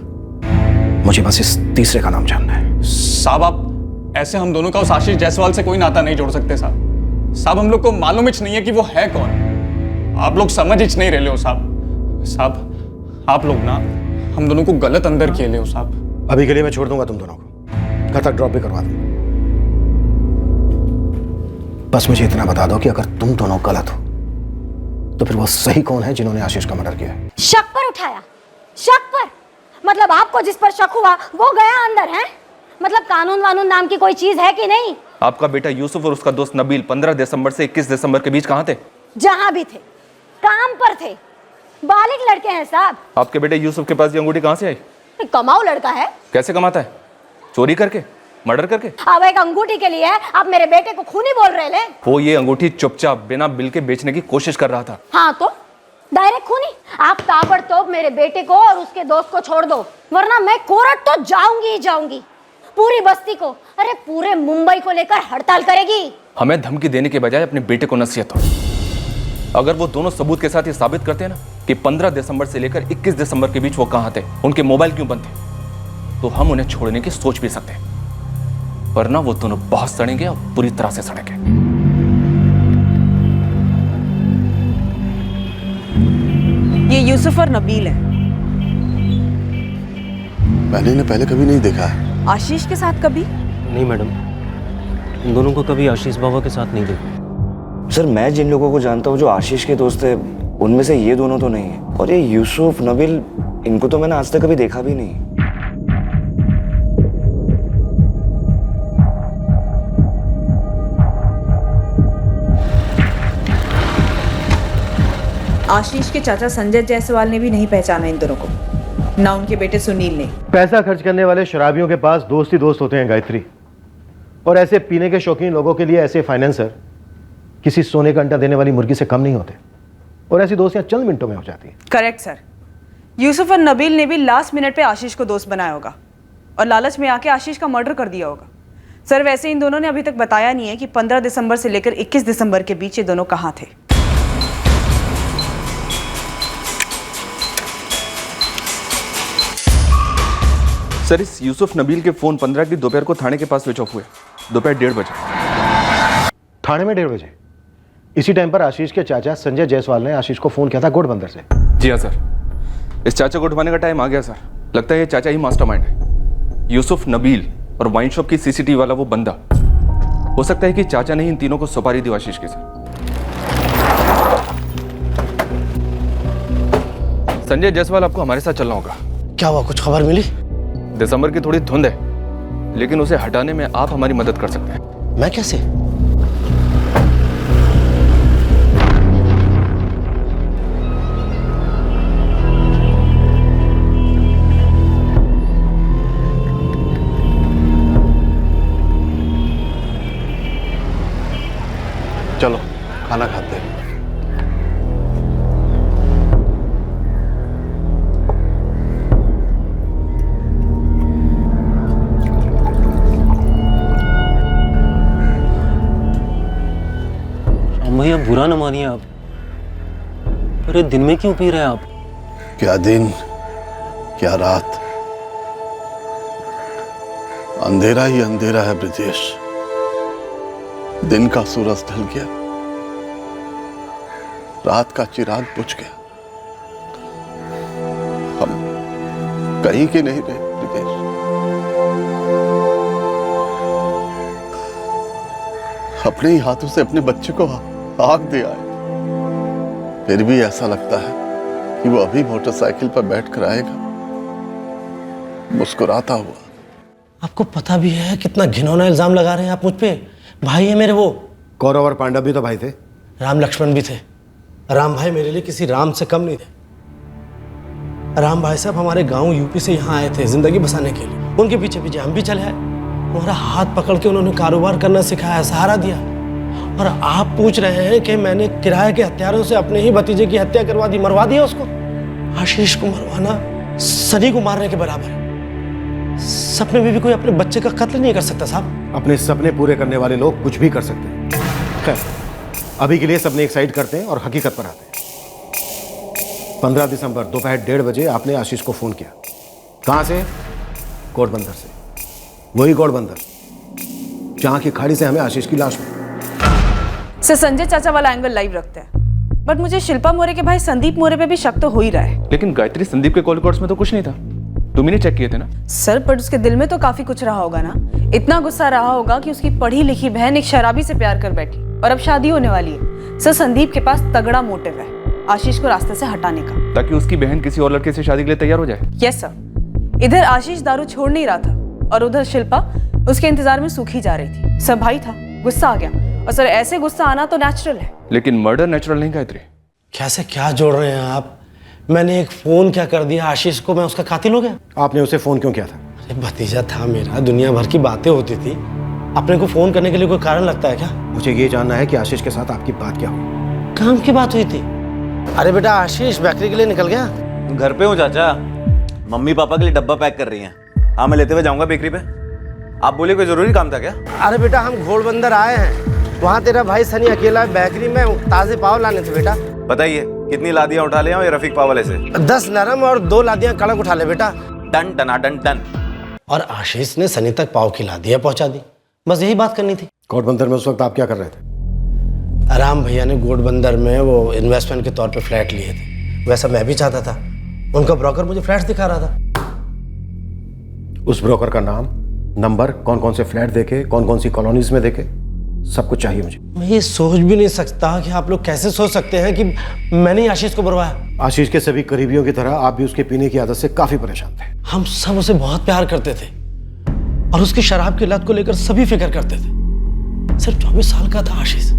मुझे बस इस तीसरे का नाम जानना है। साहब आप ऐसे हम दोनों का उस आशीष जायसवाल से कोई नाता नहीं जोड़ सकते साहब। साहब हम लोग को मालूम ही नहीं है कि वो है कौन। आप लोग समझ ही नहीं रहे हो साहब। साहब आप लोग ना हम दोनों को गलत अंदर किए ले हो साहब। अभी के लिए मैं छोड़ दूंगा तुम दोनों को, घर तक ड्रॉप भी करवा दूंगा। बस मुझे इतना बता दो कि अगर तुम दोनों गलत हो तो फिर वो सही कौन है जिन्होंने आशीष का मर्डर किया है? शक पर उठाया? शक पर? मतलब आपको जिस पर शक हुआ वो गया अंदर है? मतलब कानून वानून नाम की कोई चीज है कि नहीं? आपका बेटा यूसुफ और उसका दोस्त नबील 15 दिसंबर से 21 दिसंबर के बीच कहाँ थे? जहां भी थे, काम पर थे। बालिग लड़के हैं साहब। आपके बेटे यूसुफ के पास ये अंगूठी कहाँ से आई? कमाऊ लड़का है। कैसे कमाता है? चोरी करके? मर्डर करके? अब एक अंगूठी के लिए आप मेरे बेटे को खूनी बोल रहे ले? वो ये अंगूठी चुपचाप बिना बिल के बेचने की कोशिश कर रहा था। हाँ तो डायरेक्ट खूनी? आप ताबड़तोड़ मेरे बेटे को और उसके दोस्त को छोड़ दो, वरना मैं कोर्ट तो जाऊंगी ही जाऊंगी। पूरी बस्ती को, अरे पूरे मुंबई को लेकर हड़ताल करेगी। हमें धमकी देने के बजाय अपने बेटे को नसीहत हो। अगर वो दोनों सबूत के साथ ये साबित करते हैं ना कि 15 दिसंबर से लेकर 21 दिसंबर के बीच वो कहाँ थे, उनके मोबाइल क्यों बंद थे, तो हम उन्हें छोड़ने की सोच भी सकते हैं। वरना वो दोनों बहुत सड़ेंगे और पूरी तरह से सड़ेंगे। ये यूसुफ और नबील है। मैंने इन्हें पहले कभी नहीं देखा है। आशीष के साथ कभी? नहीं मैडम, इन दोनों को कभी आशीष बाबा के साथ नहीं देखा। सर मैं जिन लोगों को जानता हूँ जो आशीष के दोस्त है, उनमें से ये दोनों तो नहीं है। और ये यूसुफ, नबील, इनको तो मैंने आज तक कभी देखा भी नहीं। आशीष के चाचा संजय जायसवाल ने भी नहीं पहचाना इन दोनों को, ना उनके बेटे सुनील ने। पैसा खर्च करने वाले शराबियों के पास दोस्त ही दोस्त होते हैं गायत्री, और ऐसे पीने के शौकीन लोगों के लिए ऐसे फाइनेंसर किसी सोने का अंडा देने वाली मुर्गी से कम नहीं होते, और ऐसी दोस्तियां चंद मिनटों में हो जाती है। Correct sir. यूसुफ और नबील ने भी लास्ट मिनट पे आशीष को दोस्त बनाया होगा और लालच में आके आशीष का मर्डर कर दिया होगा। सर वैसे इन दोनों ने अभी तक बताया नहीं है कि 15 दिसंबर से लेकर 21 दिसंबर के बीच ये दोनों कहाँ थे। सर इस यूसुफ नबील के फोन 15 की दोपहर को थाने के पास स्विच ऑफ हुए, दोपहर 1:30 बजे। थाने में 1:30 बजे? इसी टाइम पर आशीष के चाचा संजय जायसवाल ने आशीष को फोन किया था घोड़बंदर से। जी हाँ सर, इस चाचा को उठवाने का टाइम आ गया सर। लगता है ये चाचा ही मास्टरमाइंड है। यूसुफ, नबील और वाइन शॉप की सीसीटीवी वाला वो बंदा। हो सकता है कि चाचा ने इन तीनों को सुपारी दी आशीष के साथ। संजय जायसवाल आपको हमारे साथ चलना होगा। क्या हुआ, कुछ खबर मिली? दिसंबर की थोड़ी धुंध है, लेकिन उसे हटाने में आप हमारी मदद कर सकते हैं। मैं कैसे? चलो खाना खाते हैं। भैया बुरा न मानिए आप, पर ये दिन में क्यों पी रहे हैं आप? क्या दिन क्या रात, अंधेरा ही अंधेरा है ब्रिजेश। दिन का सूरज ढल गया, रात का चिराग बुझ गया। हम कहीं के नहीं रहे ब्रिजेश। अपने ही हाथों से अपने बच्चे को आग दे आए, फिर भी ऐसा लगता है कि वो अभी मोटरसाइकिल पर बैठकर आएगा मुस्कुराता हुआ। आपको पता भी है कितना घिनौना इल्जाम लगा रहे हैं आप मुझ पे? भाई है मेरे वो। कौरव और पांडव भी तो भाई थे। राम लक्ष्मण भी थे। राम भाई मेरे लिए किसी राम से कम नहीं थे। राम भाई साहब हमारे गांव यूपी से यहाँ आए थे जिंदगी बसाने के लिए। उनके पीछे पीछे हम भी चले आए। हमारा हाथ पकड़ के उन्होंने कारोबार करना सिखाया, सहारा दिया। और आप पूछ रहे हैं कि मैंने किराए के हथियारों से अपने ही भतीजे की हत्या करवा दी, मरवा दिया उसको? आशीष को मरवाना सनी को मारने के बराबर है। सपने में भी कोई अपने बच्चे का कत्ल नहीं कर सकता साहब। अपने सपने पूरे करने वाले लोग कुछ भी कर सकते हैं। खैर, अभी के लिए सबने एक साइड करते हैं और हकीकत पर आते हैं। 15 दिसंबर दोपहर 1:30 बजे आपने आशीष को फोन किया। कहां से? कोटबंदर से। वही कोटबंदर जहां की खाड़ी से हमें आशीष की लाश मिली। सर, संजय चाचा वाला एंगल लाइव रखते हैं, बट मुझे शिल्पा मोरे के भाई संदीप मोरे पे भी शक तो हो ही रहा है। लेकिन गायत्री संदीप के कॉल रिकॉर्ड्स में तो कुछ नहीं था, तुम ही ने चेक किए थे ना? सर, पर उसके दिल में तो काफी कुछ रहा होगा ना। इतना गुस्सा रहा होगा कि उसकी पढ़ी लिखी बहन एक शराबी से प्यार कर बैठी और अब शादी होने वाली है। सर, संदीप के पास तगड़ा मोटिव है आशीष को रास्ते से हटाने का, ताकि उसकी बहन किसी और लड़के से शादी के लिए तैयार हो जाए। Yes sir. इधर आशीष दारू छोड़ नहीं रहा था और उधर शिल्पा उसके इंतजार में सूखी जा रही थी। सर, भाई था, गुस्सा आ गया। और सर, ऐसे गुस्सा आना तो नेचुरल है, लेकिन मर्डर नेचुरल नहीं गायत्री। कैसे क्या जोड़ रहे हैं आप? मैंने एक फोन क्या कर दिया आशीष को, मैं उसका कातिल हो गया? आपने उसे फोन क्यों किया था? अरे भतीजा था मेरा, दुनिया भर की बातें होती थी। अपने को फोन करने के लिए कोई कारण लगता है क्या? मुझे ये जानना है कि आशीष के साथ आपकी बात क्या हुई? काम की बात हुई थी। अरे बेटा, आशीष बेकरी के लिए निकल गया। घर पे हूँ चाचा, मम्मी पापा के लिए डब्बा पैक कर रही हैं। हाँ, मैं लेते हुए जाऊंगा बेकरी पे। आप बोले कोई जरूरी काम था क्या? अरे बेटा, हम घोड़बंदर आए हैं, वहाँ तेरा भाई सनी अकेला बेकरी में ताजे पाव लाने थे बेटा। बताइए कितनी लादियाँ उठा ले आऊं ये रफीक पाव वाले से? 10 नरम और 2 लादियाँ कड़क उठा ले बेटा। डन टना डन टन। और आशीष ने सनी तक पाव की लादियाँ पहुँचा दी। बस यही बात करनी थी। कोटबंदर में उस वक्त आप क्या कर रहे थे? राम भैया ने घोड़बंदर में वो इन्वेस्टमेंट के तौर पे फ्लैट लिए थे। वैसा मैं भी चाहता था। उनका ब्रोकर मुझे फ्लैट दिखा रहा था। उस ब्रोकर का नाम, नंबर, कौन कौन से फ्लैट देखे, कौन कौन सी कॉलोनीज में देखे, सब कुछ चाहिए मुझे। मैं ये सोच भी नहीं सकता कि आप लोग कैसे सोच सकते हैं कि मैंने ही आशीष को मरवाया। आशीष के सभी करीबियों की तरह आप भी उसके पीने की आदत से काफी परेशान थे। हम सब उसे बहुत प्यार करते थे और उसकी शराब की लत को लेकर सभी फिक्र करते थे। सिर्फ 24 साल का था आशीष।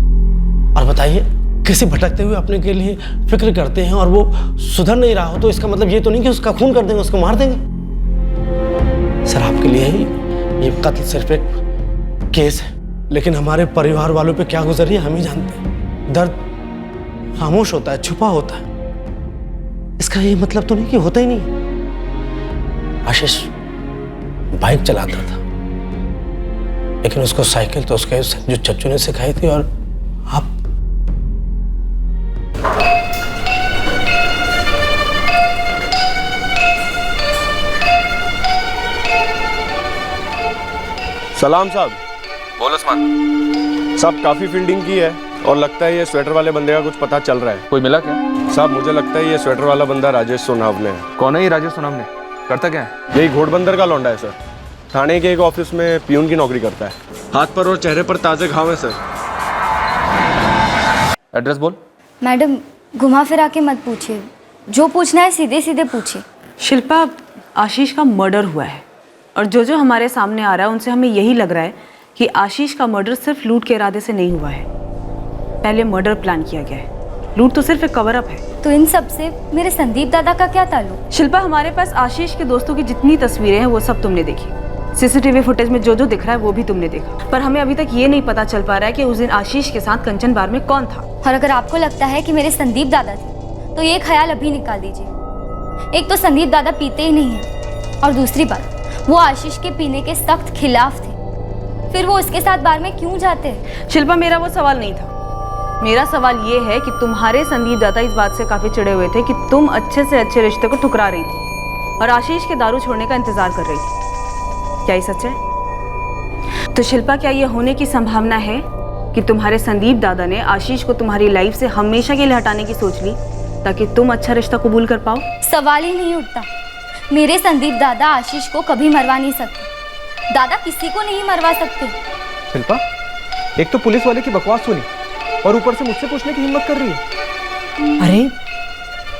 और बताइए, किसी भटकते हुए अपने के लिए फिक्र करते हैं और वो सुधर नहीं रहा हो तो इसका मतलब ये तो नहीं कि उसका खून कर देंगे, उसको मार देंगे। सर, आपके लिए ही ये कत्ल सिर्फ एक केस है, लेकिन हमारे परिवार वालों पे क्या गुजर रही है हम ही जानते हैं। दर्द खामोश होता है, छुपा होता है। इसका ये मतलब तो नहीं कि होता ही नहीं। आशीष बाइक चलाता था, लेकिन उसको साइकिल तो उसके जो चच्चू ने सिखाई थी। और आप सलाम साहब। बोल उस्मान। साहब, काफी फील्डिंग की है और लगता है ये स्वेटर वाले बंदे का कुछ पता चल रहा है। कोई मिला क्या? साहब, मुझे लगता है ये स्वेटर वाला बंदा राजेश सोनावने है। कौन है ये राजेश सोनावने? करता क्या है? यही घोड़बंदर का लौंडा है सर। थाने के एक ऑफिस में पियून की नौकरी करता है। हाथ पर और चेहरे पर ताजे घाव है सर। एड्रेस बोल। मैडम, घुमा फिरा के मत पूछिए, जो पूछना है सीधे सीधे पूछिए। शिल्पा, आशीष का मर्डर हुआ है और जो हमारे सामने आ रहा है उनसे हमें यही लग रहा है कि आशीष का मर्डर सिर्फ लूट के इरादे से नहीं हुआ है। पहले मर्डर प्लान किया गया है। लूट तो सिर्फ एक कवर अप है। तो इन सब से मेरे संदीप दादा का क्या ताल्लुक? शिल्पा, हमारे पास आशीष के दोस्तों की जितनी तस्वीरें हैं वो सब तुमने देखी। सीसीटीवी फुटेज में जो दिख रहा है वो भी तुमने देखा। पर हमें अभी तक ये नहीं पता चल पा रहा है कि उस दिन आशीष के साथ कंचन बार में कौन था। और अगर आपको लगता है कि मेरे संदीप दादा थे तो ये ख्याल अभी निकाल दीजिए। एक तो संदीप दादा पीते ही नहीं है और दूसरी बात, वो आशीष के पीने के सख्त खिलाफ थे। फिर वो उसके साथ बार में क्यों जाते हैं? शिल्पा, मेरा वो सवाल नहीं था। मेरा सवाल ये है कि तुम्हारे संदीप दादा इस बात से काफी चिढ़े हुए थे कि तुम अच्छे से अच्छे रिश्ते को ठुकरा रही थी और आशीष के दारू छोड़ने का इंतजार कर रही थी। क्या ये सच है? तो शिल्पा, क्या ये होने की संभावना है कि तुम्हारे संदीप दादा ने आशीष को तुम्हारी लाइफ से हमेशा के लिए हटाने की सोच ली ताकि तुम अच्छा रिश्ता कबूल कर पाओ? सवाल ही नहीं उठता। मेरे संदीप दादा आशीष को कभी मरवा नहीं सकते। दादा किसी को नहीं मरवा सकते। शिल्पा, एक तो पुलिस वाले की बकवास सुनी और ऊपर से मुझसे पूछने की हिम्मत कर रही है। अरे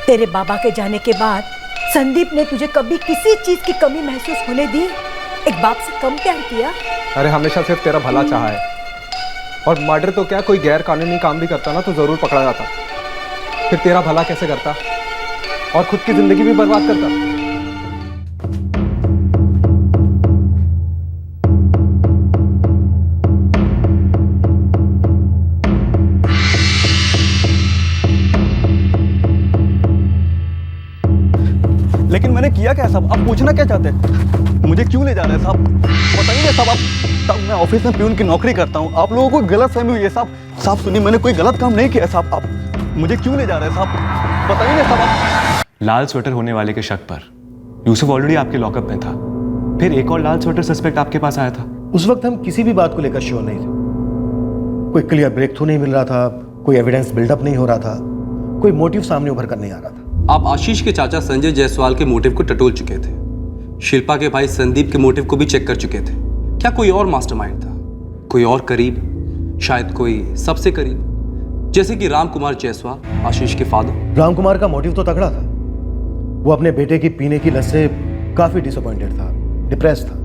तेरे बाबा के जाने के बाद संदीप ने तुझे कभी किसी चीज की कमी महसूस होने दी? एक बाप से कम प्यार किया? अरे हमेशा सिर्फ तेरा भला चाहा है, और मर्डर तो क्या, कोई गैर कानूनी काम भी करता ना तो जरूर पकड़ा जाता। फिर तेरा भला कैसे करता और खुद की जिंदगी भी बर्बाद करता? लेकिन मैंने किया क्या साहब? आप पूछना क्या चाहते हैं? मुझे क्यों ले जा रहे हैं साहब? बताइए साहब। आप मैं ऑफिस में प्यून की नौकरी करता हूँ। आप लोगों को गलत फहमी हुई है साहब। साहब सुनिए, मैंने कोई गलत काम नहीं किया साहब। आप मुझे क्यों ले जा रहे हैं साहब? बताइए ना साहब। लाल स्वेटर होने वाले के शक पर यूसुफ ऑलरेडी आपके लॉकअप में था। फिर एक और लाल स्वेटर सस्पेक्ट आपके पास आया था। उस वक्त हम किसी भी बात को लेकर श्योर नहीं थे। कोई क्लियर ब्रेक थ्रू नहीं मिल रहा था, कोई एविडेंस बिल्डअप नहीं हो रहा था, कोई मोटिव सामने उभर कर नहीं आ रहा था। आप आशीष के चाचा संजय जायसवाल के मोटिव को टटोल चुके थे। शिल्पा के भाई संदीप के मोटिव को भी चेक कर चुके थे। क्या कोई और मास्टरमाइंड था? कोई और करीब? शायद कोई सबसे करीब, जैसे कि राम कुमार जायसवाल, आशीष के फादर। राम कुमार का मोटिव तो तगड़ा था। वो अपने बेटे की पीने की लत से काफी डिसअपॉइंटेड था, डिप्रेस था।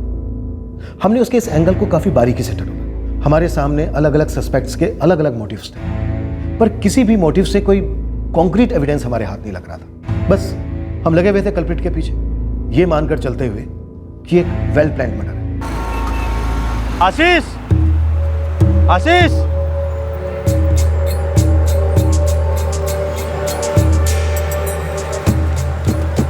हमने उसके इस एंगल को काफी बारीकी से टटोला। हमारे सामने अलग अलग सस्पेक्ट्स के अलग अलग मोटिव्स थे, पर किसी भी मोटिव से कोई कॉन्क्रीट एविडेंस हमारे हाथ नहीं लग रहा था। बस हम लगे हुए थे कल्प्रिट के पीछे, ये मानकर चलते हुए कि एक वेल प्लान्ड मर्डर है। आशीष, आशीष,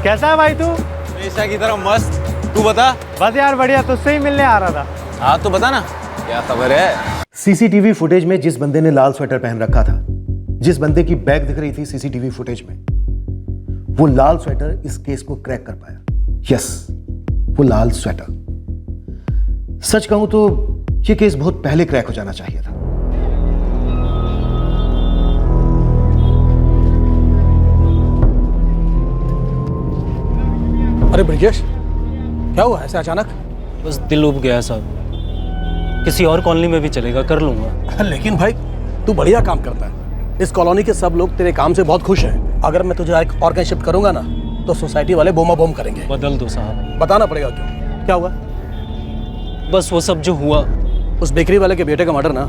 कैसा है भाई तू? हमेशा की तरह मस्त। तू बता। बस यार बढ़िया, तुझसे ही मिलने आ रहा था। हाँ तो बता ना, क्या खबर है? सीसीटीवी फुटेज में जिस बंदे ने लाल स्वेटर पहन रखा था, जिस बंदे की बैग दिख रही थी सीसीटीवी फुटेज में, वो लाल स्वेटर इस केस को क्रैक कर पाया। यस, वो लाल स्वेटर। सच कहूं तो ये केस बहुत पहले क्रैक हो जाना चाहिए था। अरे ब्रिजेश, क्या हुआ ऐसे अचानक? बस दिल उब गया साहब। किसी और कॉलोनी में भी चलेगा, कर लूंगा। लेकिन भाई तू बढ़िया काम करता है। इस कॉलोनी के सब लोग तेरे काम से बहुत खुश हैं। अगर मैं तुझे एक और कहीं शिफ्ट करूंगा ना तो सोसाइटी वाले बोमा बोम करेंगे। बदल दो साहब। बताना पड़ेगा क्यों, क्या हुआ? बस वो सब जो हुआ, उस बेकरी वाले के बेटे का मर्डर ना,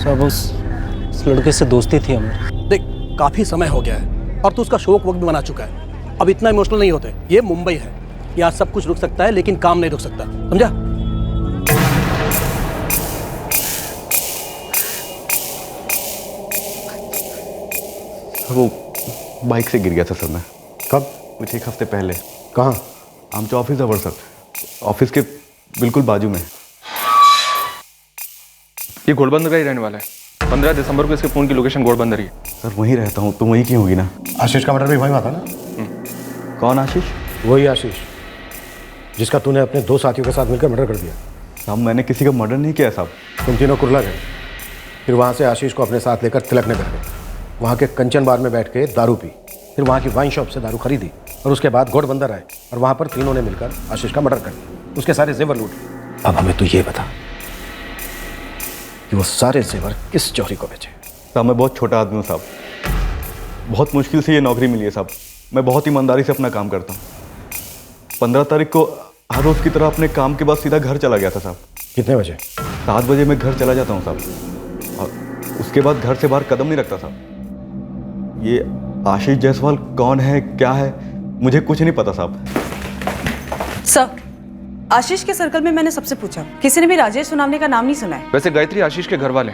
सब उस लड़के से दोस्ती थी हमें। देख, काफी समय हो गया है और तू उसका शोक वक्त भी बना चुका है। अब इतना इमोशनल नहीं होते। ये मुंबई है, यहाँ सब कुछ रुक सकता है लेकिन काम नहीं रुक सकता, समझा? वो बाइक से गिर गया था सर मैं। कब? कुछ एक हफ्ते पहले। कहाँ? आमचा ऑफिस है सर, ऑफिस के बिल्कुल बाजू में। ये घोड़बंदर का ही रहने वाला है। 15 दिसंबर को इसके फ़ोन की लोकेशन घोड़बंदर ही है। सर वहीं रहता हूँ, तो वहीं की होगी ना। आशीष का मर्डर भी वहीं हुआ था ना? कौन आशीष? वही आशीष जिसका तूने अपने 2 साथियों के साथ मिलकर मर्डर कर दिया। साहब मैंने किसी का मर्डर नहीं किया साहब। तुम तीनों कुर्ला गए, फिर वहाँ से आशीष को अपने साथ लेकर तिलक नगर गए। वहाँ के कंचन बार में बैठ के दारू पी, फिर वहाँ की वाइन शॉप से दारू खरीदी और उसके बाद घोड़बंदर आए और वहाँ पर तीनों ने मिलकर आशीष का मर्डर कर दिया। उसके सारे जेवर लूट लिए। अब हमें तू ये बता कि वो सारे जेवर किस चोरी को बेचे? साहब मैं बहुत छोटा आदमी हूँ साहब, बहुत मुश्किल से ये नौकरी मिली है साहब। मैं बहुत ईमानदारी से अपना काम करता हूँ। 15 तारीख को हर रोज़ की तरह अपने काम के बाद सीधा घर चला गया था साहब। कितने बजे? 7 बजे मैं घर चला जाता हूँ साहब, और उसके बाद घर से बाहर कदम नहीं रखता साहब। ये आशीष जायसवाल कौन है, क्या है, मुझे कुछ नहीं पता साहब। सर, आशीष के सर्कल में मैंने सबसे पूछा, किसी ने भी राजेश सुनावने का नाम नहीं सुना है। वैसे गायत्री आशीष के घर वाले,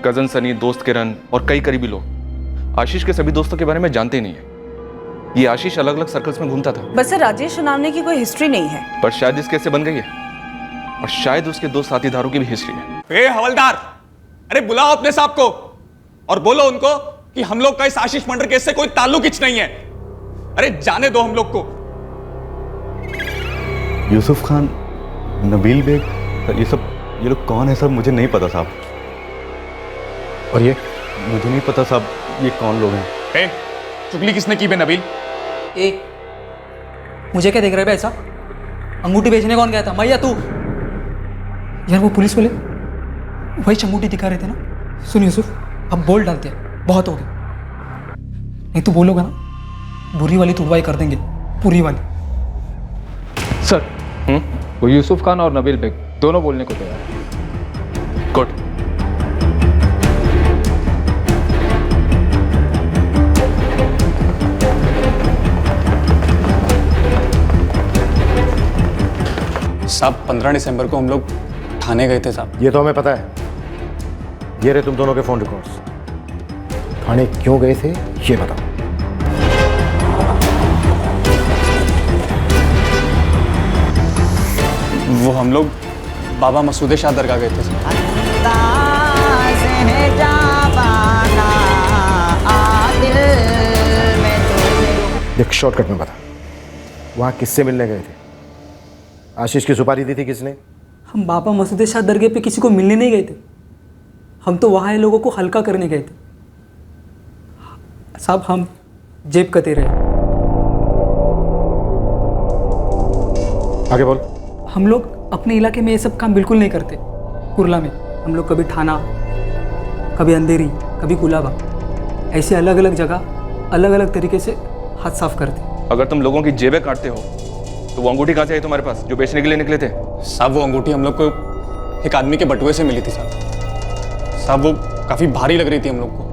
कजन सनी, दोस्त किरण और कई करीबी लोग आशीष के सभी दोस्तों के बारे में जानते नहीं है। ये आशीष अलग अलग सर्कल्स में घूमता था। बस राजेश सुनावने की कोई हिस्ट्री नहीं है, पर शायद इस केस से बन गई है, और शायद उसके 2 साथीदारों की भी हिस्ट्री है। ए हवलदार, अरे बुलाओ अपने साहब को। और बोलो उनको कि हम लोग का इस आशीष मर्डर केस से कोई ताल्लुक हिच नहीं है। अरे जाने दो हम लोग को। यूसुफ खान, नबील बेग, ये लोग कौन है सब मुझे नहीं पता साहब। और ये मुझे नहीं पता साहब ये कौन लोग हैं। चुगली किसने की बे नबील? मुझे क्या देख रहे ऐसा? अंगूठी बेचने कौन गया था, मैं या तू? यार वो पुलिस वाले वही अंगूठी दिखा रहे थे ना। सुन यूसुफ, अब बोल डालते हैं, बहुत हो गया। नहीं तो बोलोगा ना, बुरी वाली तुड़वाई कर देंगे, पूरी वाली। सर वो यूसुफ खान और नबील बेग दोनों बोलने को तैयार हैं। गुड। साहब 15 दिसंबर को हम लोग थाने गए थे साहब। ये तो हमें पता है। ये रहे तुम दोनों के फोन रिकॉर्ड्स। थाने क्यों गए थे ये बताओ। वो हम लोग बाबा मसूद शाह दरगाह गए थे साहब। देख शॉर्टकट में बता, वहां किससे मिलने गए थे? आशीष की सुपारी दी थी किसने? हम बाबा मसूद शाह दरगाह पे किसी को मिलने नहीं गए थे, हम तो वहाँ लोगों को हल्का करने गए थे साहब। हम जेब कते रहे। आगे बोल। हम लोग अपने इलाके में ये सब काम बिल्कुल नहीं करते। कुरला में हम लोग कभी थाना, कभी अंधेरी, कभी कुलाबा, ऐसे अलग अलग जगह अलग अलग तरीके से हाथ साफ करते। अगर तुम लोगों की जेबें काटते हो तो वो अंगूठी कहाँ से आई तुम्हारे पास जो बेचने के लिए निकले थे? साहब वो अंगूठी हम लोग को एक आदमी के बटुए से मिली थी साहब। वो काफ़ी भारी लग रही थी हम लोग को,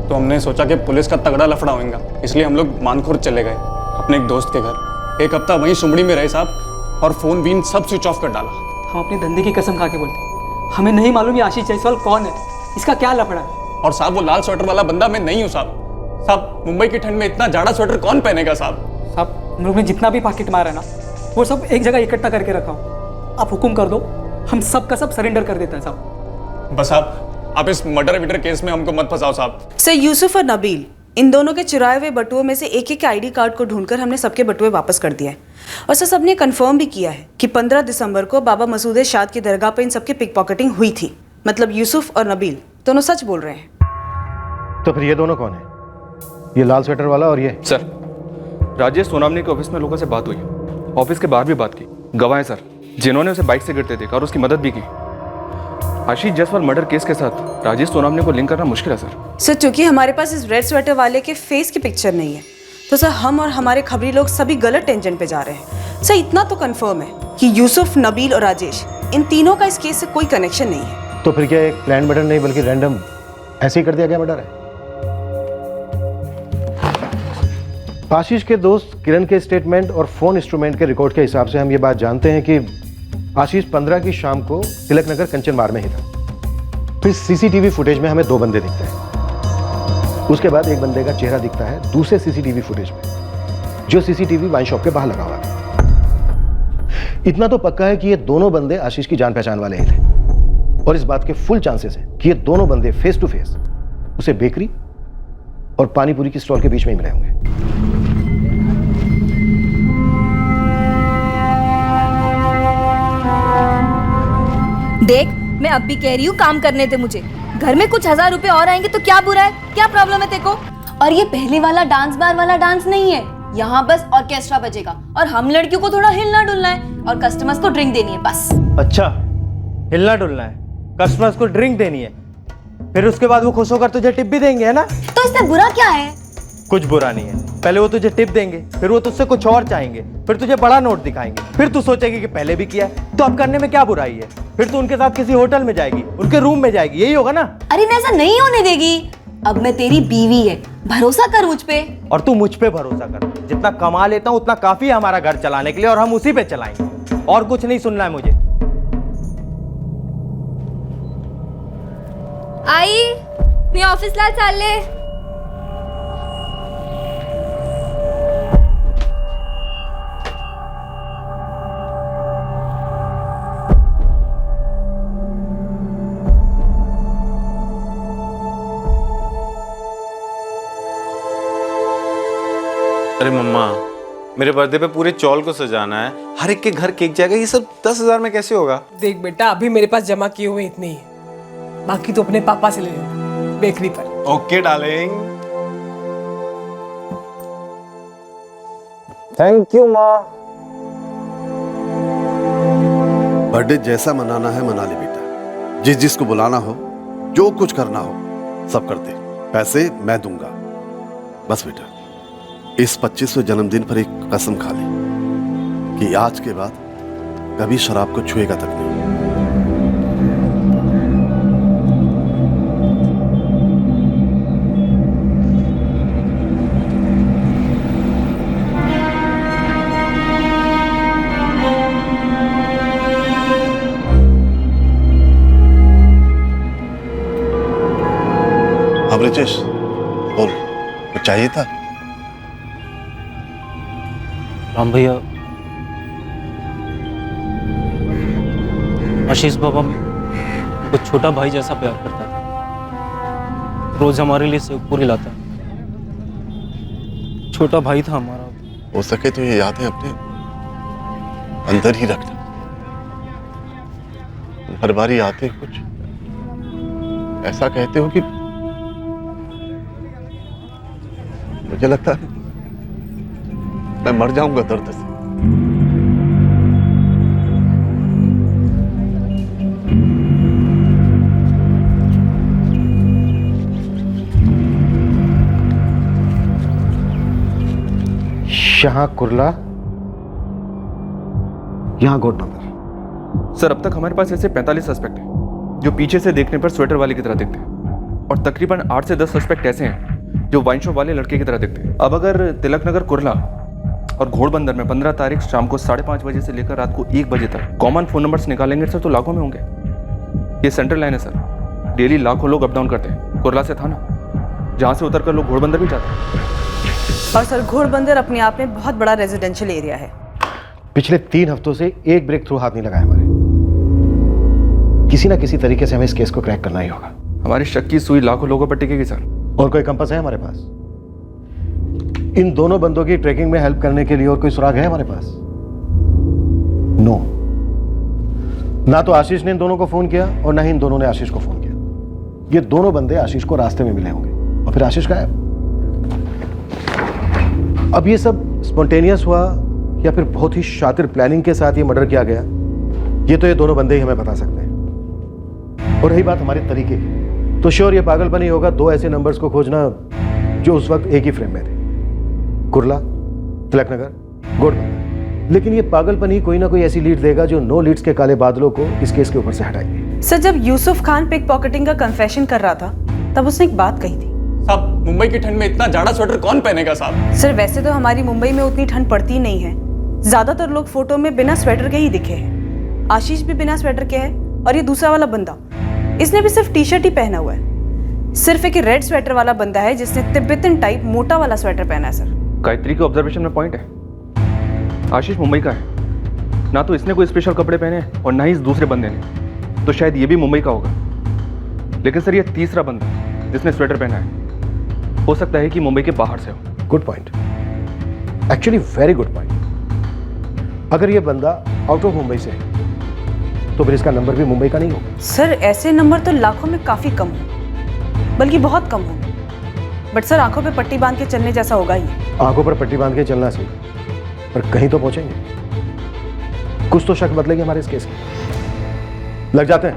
तो हमने सोचा कि पुलिस का तगड़ा लफड़ा होगा, इसलिए हम लोग मानखुर्द चले गए अपने एक दोस्त के घर। एक हफ्ता वहीं सुमड़ी में रहे साहब, और फ़ोन वीन सब स्विच ऑफ कर डाला। हम अपने धंधे की कसम खा के बोलते, हमें नहीं मालूम ये आशीष जायसवाल कौन है, इसका क्या लफड़ा है। और साहब वो लाल स्वेटर वाला बंदा मैं नहीं हूँ साहब। साहब मुंबई की ठंड में इतना जाड़ा स्वेटर कौन पहनेगा साहब? साहब हम लोग ने जितना भी पाकिट मारा है ना, वो सब एक जगह इकट्ठा करके रखा हो। आप हुक्म कर दो, हम सब का सब सरेंडर कर देते हैं साहब। बस आप इस मर्डर विडर केस में हमको मत फंसाओ साहब। सर यूसुफ और नबील, इन दोनों के चुराए हुए बटुओं में से एक एक आईडी कार्ड को ढूंढकर हमने सबके बटुए वापस कर दिया है। और सर सबने कंफर्म भी किया है कि 15 दिसंबर को बाबा मसूद शाद की दरगाह पर इन सबकी पिक पॉकेटिंग हुई थी। मतलब यूसुफ और नबील दोनों सच बोल रहे हैं। तो फिर ये दोनों कौन है? ये लाल स्वेटर वाला और ये? सर राजेश सोनामनी के ऑफिस में लोगों से बात हुई, ऑफिस के बाहर भी बात की। गवाह हैं सर जिन्होंने उसे बाइक से गिरते देखा और उसकी मदद भी की। आशीष जायसवाल मर्डर केस के साथ राजेश सोनामनी को लिंक करना मुश्किल है सर। चूंकि हमारे पास इस रेड स्वेटर वाले के फेस की पिक्चर नहीं है, तो सर हम और हमारे खबरी लोग सभी गलत टेंशन पे जा रहे हैं। सर इतना तो कंफर्म है कि यूसुफ, नबील और राजेश, इन तीनों का इस केस से कोई कनेक्शन नहीं है। तो फिर क्या एक प्लान मर्डर नहीं बल्कि रैंडम ऐसे ही कर दिया गया मर्डर है? आशीष के दोस्त किरण के स्टेटमेंट और फोन इंस्ट्रूमेंट के रिकॉर्ड के हिसाब से हम ये बात जानते हैं कि आशीष 15 की शाम को तिलक नगर कंचन बार में ही था। फिर सीसीटीवी फुटेज में हमें 2 बंदे दिखते हैं। उसके बाद एक बंदे का चेहरा दिखता है दूसरे सीसीटीवी फुटेज में, जो सीसीटीवी वाइन शॉप के बाहर लगा हुआ था। इतना तो पक्का है कि ये दोनों बंदे आशीष की जान पहचान वाले ही थे, और इस बात के फुल चांसेस हैं कि ये दोनों बंदे फेस टू फेस उसे बेकरी और पानीपुरी की स्टॉल के बीच में ही मिले होंगे। देख, मैं अब भी कह रही हूँ काम करने दे मुझे। घर में कुछ 1000 रुपए और आएंगे तो क्या बुरा है? क्या प्रॉब्लम है तेरे को? और ये पहले वाला डांस बार वाला डांस नहीं है, यहाँ बस ऑर्केस्ट्रा बजेगा और हम लड़कियों को थोड़ा हिलना डुलना है और कस्टमर्स को ड्रिंक देनी है बस। अच्छा, हिलना डुलना है, कस्टमर्स को ड्रिंक देनी है, फिर उसके बाद वो खुश होकर तुझे टिप भी देंगे, है ना? तो इसमें बुरा क्या है? कुछ बुरा नहीं है। पहले वो तुझे टिप देंगे, फिर वो तुझसे कुछ और चाहेंगे, फिर तुझे बड़ा नोट दिखाएंगे, फिर तू सोचेगी कि पहले भी किया है तो अब करने में क्या बुराई है। फिर तू उनके साथ किसी होटल में जाएगी, उनके रूम में जाएगी, यही होगा ना? अरे मैं ऐसा नहीं होने देगी। अब मैं तेरी बीवी है, भरोसा कर मुझ पे। और तू मुझ पे भरोसा कर। जितना कमा लेता हूँ उतना काफी है हमारा घर चलाने के लिए, और हम उसी पे चलाएंगे, और कुछ नहीं सुनना है मुझे। आई मी ऑफिसला चालले। अरे मम्मा, मेरे बर्थडे पे पूरे चौल को सजाना है, हर एक के घर केक जाएगा, ये सब 10,000 में कैसे होगा? देख बेटा, अभी मेरे पास जमा किए हुए इतने ही है, बाकी तो अपने पापा से ले लेना बेकरी पर। Okay darling. थैंक यू माँ। बर्थडे जैसा मनाना है मना ले बेटा, जिस जिसको बुलाना हो, जो कुछ करना हो सब कर दे, पैसे मैं दूंगा। बस बेटा इस 25वें जन्मदिन पर एक कसम खा ले कि आज के बाद कभी शराब को छुएगा तक नहीं। हाँ ब्रिजेश बोल, कुछ चाहिए था? राम भैया, आशीष बाबा कुछ छोटा भाई जैसा प्यार करता था, रोज हमारे लिए सेव पूरी लाता। छोटा भाई था हमारा। हो सके तो ये यादें अपने अंदर ही रखना, हर बारी आते कुछ ऐसा कहते हो कि मुझे लगता है मैं मर जाऊंगा दर्द से। शाह कुर्ला, यहां गोड नंबर। सर अब तक हमारे पास ऐसे 45 सस्पेक्ट हैं जो पीछे से देखने पर स्वेटर वाले की तरह दिखते हैं, और तकरीबन 8 से 10 सस्पेक्ट ऐसे हैं जो वाइन शॉप वाले लड़के की तरह दिखते हैं। अब अगर तिलक नगर कुर्ला और घोड़बंदर में 15 तारीख शाम को 5:30 बजे से लेकर रात को 1 बजे तक कॉमन फोन नंबर्स निकालेंगे सर तो लाखों में होंगे। ये सेंट्रल लाइन है सर, डेली लाखों लोग अप डाउन करते हैं कुर्ला से थाना, जहाँ से उतरकर लोग घोड़बंदर भी जाते हैं। और सर घोड़बंदर अपने आप में बहुत बड़ा रेजिडेंशियल एरिया है। पिछले 3 हफ्तों से एक ब्रेक थ्रू हाथ नहीं लगाया हमारे। किसी ना किसी तरीके से हमें इस केस को क्रैक करना ही होगा। हमारी शक की सुई लाखों लोगों पर टिकेगी सर। और कोई कंपास है हमारे पास? इन दोनों बंदों की ट्रैकिंग में हेल्प करने के लिए और कोई सुराग है हमारे पास? नो। ना तो आशीष ने इन दोनों को फोन किया और ना ही इन दोनों ने आशीष को फोन किया। ये दोनों बंदे आशीष को रास्ते में मिले होंगे और फिर आशीष गायब। अब ये सब स्पॉन्टेनियस हुआ या फिर बहुत ही शातिर प्लानिंग के साथ ये मर्डर किया गया, ये तो ये दोनों बंदे ही हमें बता सकते हैं। और रही बात हमारे तरीके की, तो श्योर ये पागलपन ही होगा 2 ऐसे नंबर्स को खोजना जो उस वक्त एक ही फ्रेम में थे, कुर्ला, तिलक नगर, घोड़बंदर। लेकिन ये पागलपन ही कोई ना कोई ऐसी लीड देगा जो नो लीड्स के काले बादलों को इस केस के ऊपर से हटाएगी। सर जब यूसुफ खान पिक पॉकेटिंग का कन्फेशन कर रहा था तब उसने एक बात कही थी। साहब मुंबई की ठंड में इतना जाड़ा स्वेटर कौन पहनेगा साहब? सर वैसे तो हमारी मुंबई में उतनी ठंड पड़ती नहीं है, ज्यादातर लोग फोटो में बिना स्वेटर के ही दिखे हैं। आशीष भी बिना स्वेटर के है और ये दूसरा वाला बंदा, इसने भी सिर्फ टी शर्ट ही पहना हुआ है। सिर्फ एक रेड स्वेटर वाला बंदा है जिसने तिब्बतन टाइप मोटा वाला स्वेटर पहना है। सर गायत्री के ऑब्जर्वेशन में पॉइंट है, आशीष मुंबई का है, ना तो इसने कोई स्पेशल कपड़े पहने और ना ही इस दूसरे बंदे ने, तो शायद ये भी मुंबई का होगा। लेकिन सर ये तीसरा बंदा जिसने स्वेटर पहना है हो सकता है कि मुंबई के बाहर से हो। Good point, actually very good point. अगर ये बंदा आउट ऑफ मुंबई से है तो फिर इसका नंबर भी मुंबई का नहीं होगा। सर ऐसे नंबर तो लाखों में काफी कम हो, बल्कि बहुत कम हो। बट सर आंखों पे पट्टी बांध के चलने जैसा होगा ही। आंखों पर पट्टी बांध के चलना सही, पर कहीं तो पहुंचेंगे, कुछ तो शक बदलेगी हमारे इस केस की। लग जाते हैं।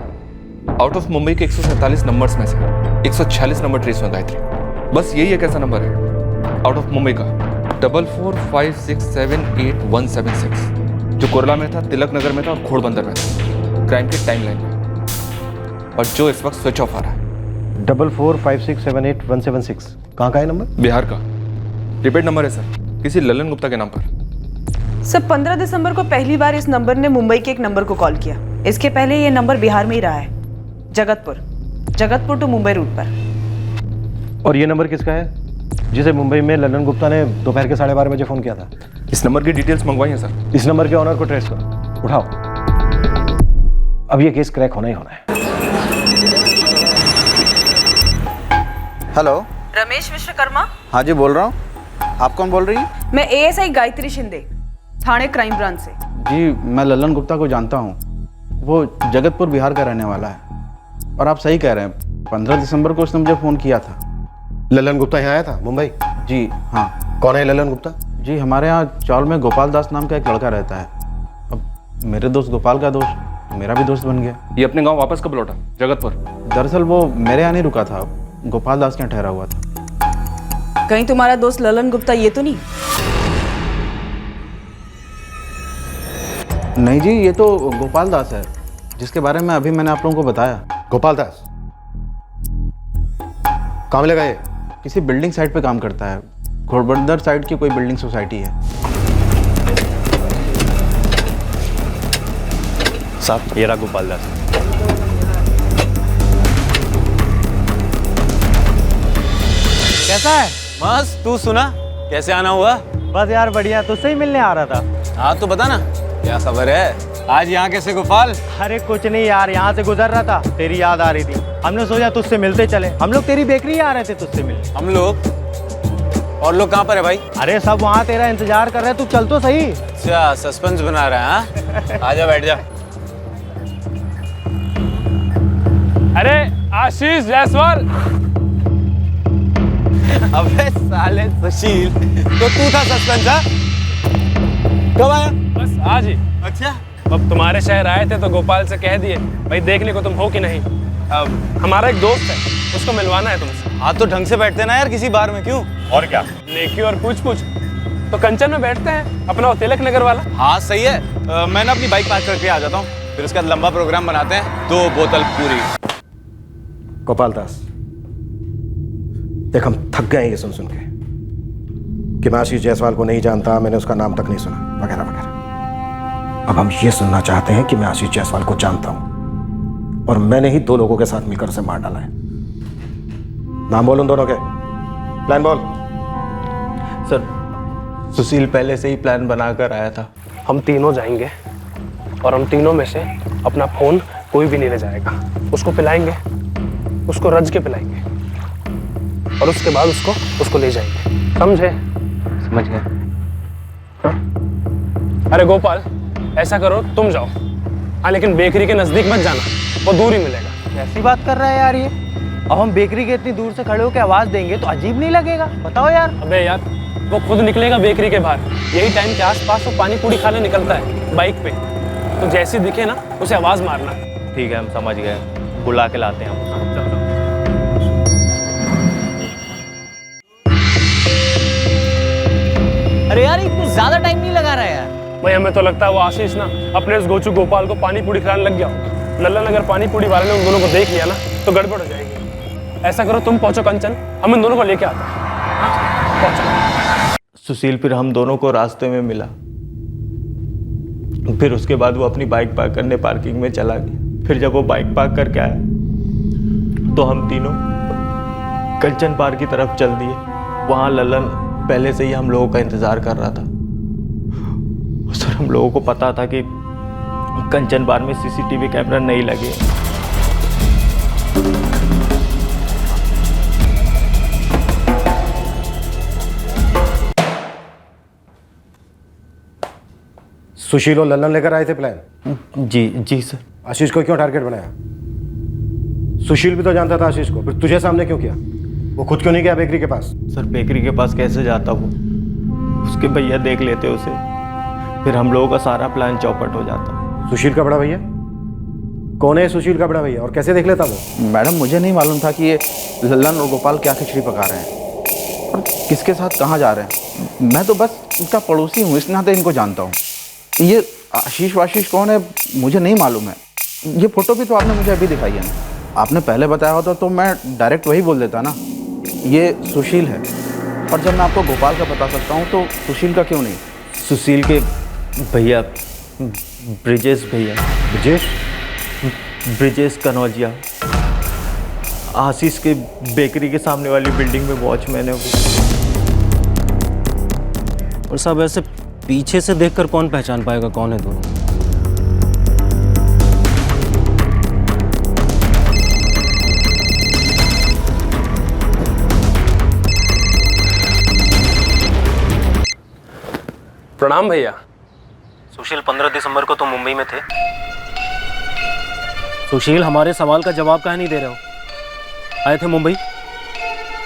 आउट ऑफ मुंबई के 147 नंबर्स में से 146 नंबर ट्रेस हुए गायत्री। बस यही एक ऐसा नंबर है आउट ऑफ मुंबई का 445678 जो कुर्ला में था, तिलक नगर में था और घोड़बंदर में था, क्राइम की टाइमलाइन में, और जो इस वक्त स्विच ऑफ आ रहा है। 445678 कहाँ का है नंबर? बिहार का प्रीपेड नंबर है सर, किसी ललन गुप्ता के नाम पर। सर 15 दिसंबर को पहली बार इस नंबर ने मुंबई के एक नंबर को कॉल किया। इसके पहले ये नंबर बिहार में ही रहा है, जगतपुर टू मुंबई रूट पर। और ये नंबर किसका है जिसे मुंबई में ललन गुप्ता ने दोपहर के 12:30 बजे फोन किया था? इस नंबर की डिटेल्स मंगवाई हैं सर। इस नंबर के ऑनर को ट्रेस करो, उठाओ। अब ये केस क्रैक होना ही होना है। हेलो, रमेश विश्वकर्मा? हाँ जी बोल रहा हूँ। आप कौन बोल रही हैं? मैं एएसआई गायत्री शिंदे, थाने क्राइम ब्रांच से। जी, मैं ललन गुप्ता को जानता हूँ। वो जगतपुर बिहार का रहने वाला है। और आप सही कह रहे हैं, 15 दिसंबर को उसने मुझे फ़ोन किया था। ललन गुप्ता यहाँ आया था मुंबई? जी हाँ। कौन है ललन गुप्ता? जी, हमारे यहाँ चौल में गोपाल दास नाम का एक लड़का रहता है। अब मेरे दोस्त गोपाल का दोस्त मेरा भी दोस्त बन गया। ये अपने गांव वापस कब लौटा? जगतपुर? दरअसल वो मेरे यहाँ नहीं रुका था, गोपाल दास के यहाँ ठहरा हुआ था। कहीं तुम्हारा दोस्त ललन गुप्ता ये तो नहीं? नहीं जी, ये तो गोपाल दास है जिसके बारे में अभी मैंने आप लोगों को बताया। गोपाल दास काम लगा ये? किसी बिल्डिंग साइट पे काम करता है। घोड़बंदर साइड की कोई बिल्डिंग सोसाइटी है। साहब, ये रहा गोपाल दास। कैसा है? मस्त। तू सुना, कैसे आना हुआ? बस यार बढ़िया, तुझसे ही मिलने आ रहा था। हाँ तो बता ना, क्या खबर है? आज यहाँ कैसे गोपाल? अरे कुछ नहीं यार, यहाँ से गुजर रहा था, तेरी याद आ रही थी। हमने सोचा तुझसे मिलते चले। हम लोग तेरी बेकरी आ रहे थे तुझसे मिलने। हम लोग? और लोग कहाँ पर है भाई? अरे सब वहाँ तेरा इंतजार कर रहे हैं, तू चल तो सही। अच्छा, सस्पेंस बना रहा है? आजा बैठ जा। अरे आशीष जायसवाल। अबे साले सुशील, तो तू था सस्पेंस? हाँ, कब आया? बस आज ही। अच्छा, अब तुम्हारे शहर आए थे तो गोपाल से कह दिए भाई देखने को तुम हो कि नहीं। अब हमारा एक दोस्त है, उसको मिलवाना है तुमसे। हाँ तो ढंग से बैठते ना यार, किसी बार में क्यों? और क्या? नेकी और पूछ पूछ। तो कंचन में बैठते हैं, अपना तिलक नगर वाला। हाँ सही है। मैं ना अपनी बाइक पार्क करके आ जाता हूँ, फिर उसके बाद लंबा प्रोग्राम बनाते हैं। 2 बोतल पूरी। गोपाल दास, देख हम थक गए ये सुन सुन के कि मैं आशीष जायसवाल को नहीं जानता, मैंने उसका नाम तक नहीं सुना, वगैरह वगैरह। अब हम ये सुनना चाहते हैं कि मैं आशीष जायसवाल को जानता हूं और मैंने ही 2 लोगों के साथ मिलकर उसे मार डाला है। नाम बोल उन दोनों के, प्लान बोल। सर, सुशील पहले से ही प्लान बनाकर आया था। हम तीनों जाएंगे और हम तीनों में से अपना फोन कोई भी नहीं ले जाएगा। उसको पिलाएंगे, उसको रज के पिलाएंगे और उसके बाद उसको ले जाएंगे। समझे? समझ गए। अरे गोपाल, ऐसा करो तुम जाओ। हाँ लेकिन बेकरी के नजदीक मत जाना, वो दूर ही मिलेगा। ऐसी बात कर रहा है यार ये। अब हम बेकरी के इतनी दूर से खड़े होकर आवाज देंगे तो अजीब नहीं लगेगा? बताओ यार। अबे यार, वो खुद निकलेगा बेकरी के बाहर। यही टाइम के आसपास वो पानी पूरी खाने निकलता है बाइक पे। तो जैसे दिखे ना उसे आवाज मारना। ठीक है, हम समझ गए, बुला के लाते हैं हम। अरे यार, ये कुछ ज्यादा टाइम नहीं लगा रहा है यार। भाई हमें तो लगता है वो आशीष ना अपने इस गोचू गोपाल को पानी पूरी खिलाने लग गया होगा। लल्लन अगर पानी पूरी वाले ने उन दोनों को देख लिया ना तो गड़बड़ हो जाएगी। ऐसा करो तुम पहुंचो कंचन, हम इन दोनों को लेके आते हैं। पहुंचो। सुशील फिर हम दोनों को रास्ते में मिला। फिर उसके बाद वो अपनी बाइक पार्क करने पार्किंग में चला गया। फिर जब वो बाइक पार्क करके आया तो हम तीनों कंचन पार्क की तरफ चल दिए। वहाँ ललन पहले से ही हम लोगों का इंतजार कर रहा था। सर, हम लोगों को पता था कि कंचन बार में सीसीटीवी कैमरा नहीं लगे। सुशील और ललन लेकर आए थे प्लान? जी सर। आशीष को क्यों टारगेट बनाया? सुशील भी तो जानता था आशीष को, फिर तुझे सामने क्यों किया? वो खुद क्यों नहीं गया बेकरी के पास? सर, बेकरी के पास कैसे जाता वो? उसके भैया देख लेते उसे, फिर हम लोगों का सारा प्लान चौपट हो जाता। सुशील का बड़ा भैया कौन है? सुशील का बड़ा भैया, और कैसे देख लेता वो? मैडम, मुझे नहीं मालूम था कि ये ललन और गोपाल क्या खिचड़ी पका रहे हैं और किसके साथ कहाँ जा रहे हैं। मैं तो बस इनका पड़ोसी हूँ, इस नाते इनको जानता हूँ। ये आशीष वाशीष कौन है मुझे नहीं मालूम है। ये फोटो भी तो आपने मुझे अभी दिखाई है ना। आपने पहले बताया होता तो मैं डायरेक्ट वही बोल देता ना, ये सुशील है। और जब मैं आपको गोपाल का बता सकता हूँ तो सुशील का क्यों नहीं? सुशील के भैया ब्रिजेश भैया। ब्रिजेश कनौजिया, आशीष के बेकरी के सामने वाली बिल्डिंग में वॉचमैन है वो। और साहब ऐसे पीछे से देखकर कौन पहचान पाएगा कौन है दोनों? प्रणाम भैया। सुशील 15 दिसंबर को तुम मुंबई में थे। सुशील, हमारे सवाल का जवाब काहे नहीं दे रहे हो? आए थे मुंबई?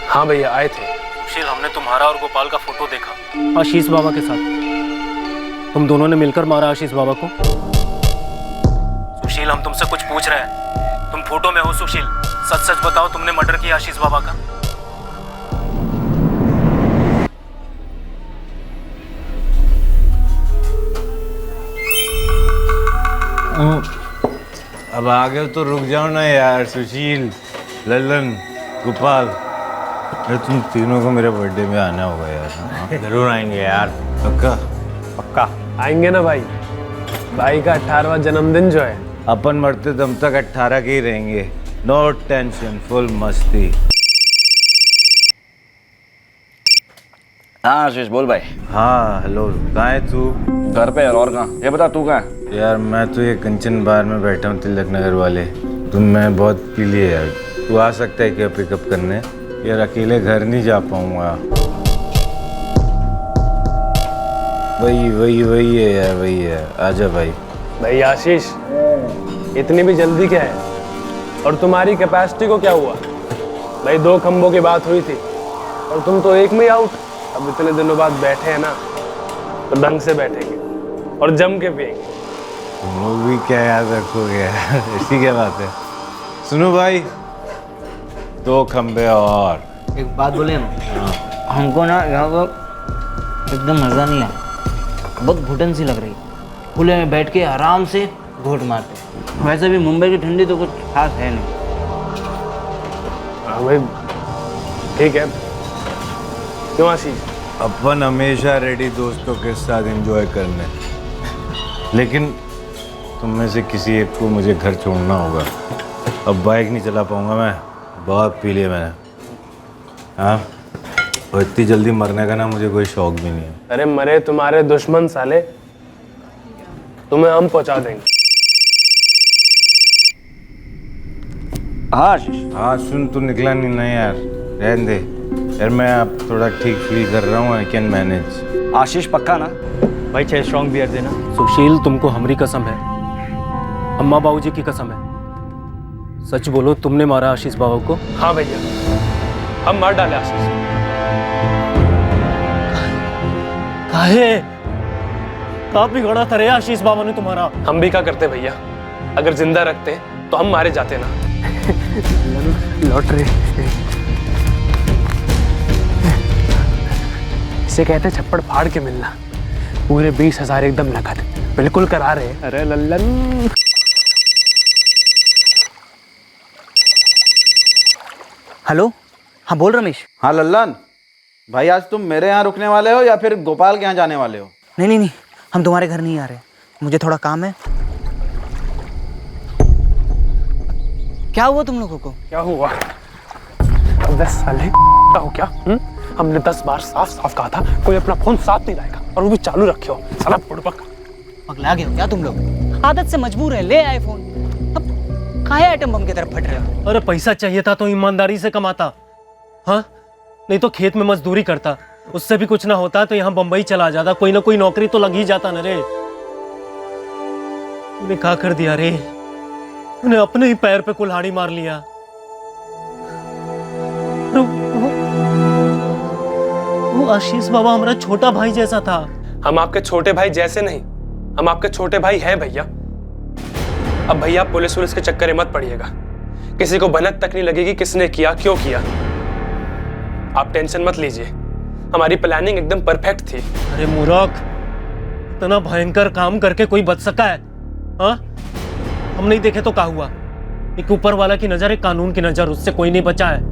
हाँ भैया आए थे। सुशील, हमने तुम्हारा और गोपाल का फोटो देखा आशीष बाबा के साथ। तुम दोनों ने मिलकर मारा आशीष बाबा को। सुशील, हम तुमसे कुछ पूछ रहे हैं, तुम फोटो में हो सुशील, सच सच बताओ, तुमने मर्डर किया आशीष बाबा का? अब आगे तो रुक जाओ ना यार। सुशील, ललन, गोपाल, अरे तुम तीनों को मेरे बर्थडे में आना होगा यार। जरूर आएंगे यार। पक्का? पक्का आएंगे ना भाई। भाई का 18वां जन्मदिन जो है, अपन मरते दम तक 18 के ही रहेंगे। नो टेंशन, फुल मस्ती। हाँ आशीष बोल भाई। हाँ हेलो, कहाँ है तू? घर पे यार, और कहाँ? ये बता तू कहाँ है? यार मैं तो ये कंचन बार में बैठा हूँ, तिलक नगर वाले। तुम मैं बहुत पी लिए यार। तू आ सकता है क्या पिकअप करने? यार अकेले घर नहीं जा पाऊंगा। वही है यार, वही है। आजा भाई। भाई आशीष, इतनी भी जल्दी क्या है? और तुम्हारी कैपेसिटी को क्या हुआ भाई? 2 खंभों की बात हुई थी और तुम तो एक में ही आउट। अब इतने दिनों बाद बैठे हैं ना, तो ढंग से बैठेंगे और जम के पिएंगे। तुम लोग भी क्या याद रखोगे यार? ऐसी क्या बात है? सुनो भाई, 2 खंबे और। एक बात बोले हमको ना यहाँ पर एकदम मज़ा नहीं आया, बहुत घुटन सी लग रही। खुले में बैठ के आराम से घोट मारते। वैसे भी मुंबई की ठंडी तो कुछ खास है नहीं। हाँ भाई ठीक है। क्यों आशीष? अपन हमेशा रेडी दोस्तों के साथ एंजॉय करने, लेकिन तुम में से किसी एक को मुझे घर छोड़ना होगा। अब बाइक नहीं चला पाऊंगा मैं, बहुत पी लिया मैंने। हाँ, और इतनी जल्दी मरने का ना मुझे कोई शौक भी नहीं है। अरे मरे तुम्हारे दुश्मन साले, तुम्हें हम पहुंचा देंगे। हाँ आशीष। हाँ सुन, तू निकला नहीं ना यार, रहने दे यार। मैं अब थोड़ा ठीक फील कर रहा हूँ, आई कैन मैनेज। आशीष पक्का ना? भाई 6 स्ट्रॉन्ग बियर देना। सुशील, तुमको हमारी कसम है, अम्मा बाबूजी की कसम है, सच बोलो, तुमने मारा आशीष बाबू को? हाँ भैया, हम मार डाले आशीष। काहे? आप बिगड़ा था रे आशीष बाबा ने तुम्हारा? हम भी क्या करते भैया, अगर जिंदा रखते तो हम मारे जाते ना। लॉटरी इसे कहते छप्पड़ फाड़ के मिलना। पूरे 20,000 एकदम नकद, बिल्कुल करा रहे। अरे लल्लन। हेलो, हाँ बोल रमेश। हाँ लल्लन भाई, आज तुम मेरे यहाँ रुकने वाले हो या फिर गोपाल के यहाँ जाने वाले हो? नहीं, हम तुम्हारे घर नहीं आ रहे, मुझे थोड़ा काम है। क्या हुआ तुम लोगों को? क्या हुआ? 10 साले क्या हो क्या? हमने 10 बार साफ कहा था कोई अपना फोन साथ नहीं लाएगा, और वो भी चालू रखे हो। साला बुड़बक। पगला गए हो क्या तुम लोग? आदत से मजबूर है, ले आए फोन, अब काहे आइटम बम की तरफ फट रहे हो? अरे पैसा चाहिए था तो ईमानदारी से कमाता, हाँ? नहीं तो खेत में मजदूरी करता, उससे भी कुछ ना होता तो यहाँ बंबई चला जाता, कोई ना कोई नौकरी तो लग ही जाता न रे। उन्हें क्या कर दिया रे? उन्हें अपने ही पैर पे कुल्हाड़ी मार लिया। वो आशीष बाबा हमारा छोटा भाई जैसा था। हम आपके छोटे भाई जैसे नहीं, हम आपके छोटे भाई हैं भैया। अब भैया पुलिस के चक्कर में मत पड़िएगा, किसी को भनक तक नहीं लगेगी किसने किया, क्यों किया। आप टेंशन मत लीजिए, हमारी प्लानिंग एकदम परफेक्ट थी। अरे मूर्ख, इतना भयंकर काम करके कोई बच सका है? हाँ, हम नहीं देखे तो क्या हुआ? एक ऊपर वाला की नजर, एक कानून की नजर, उससे कोई नहीं बचा है।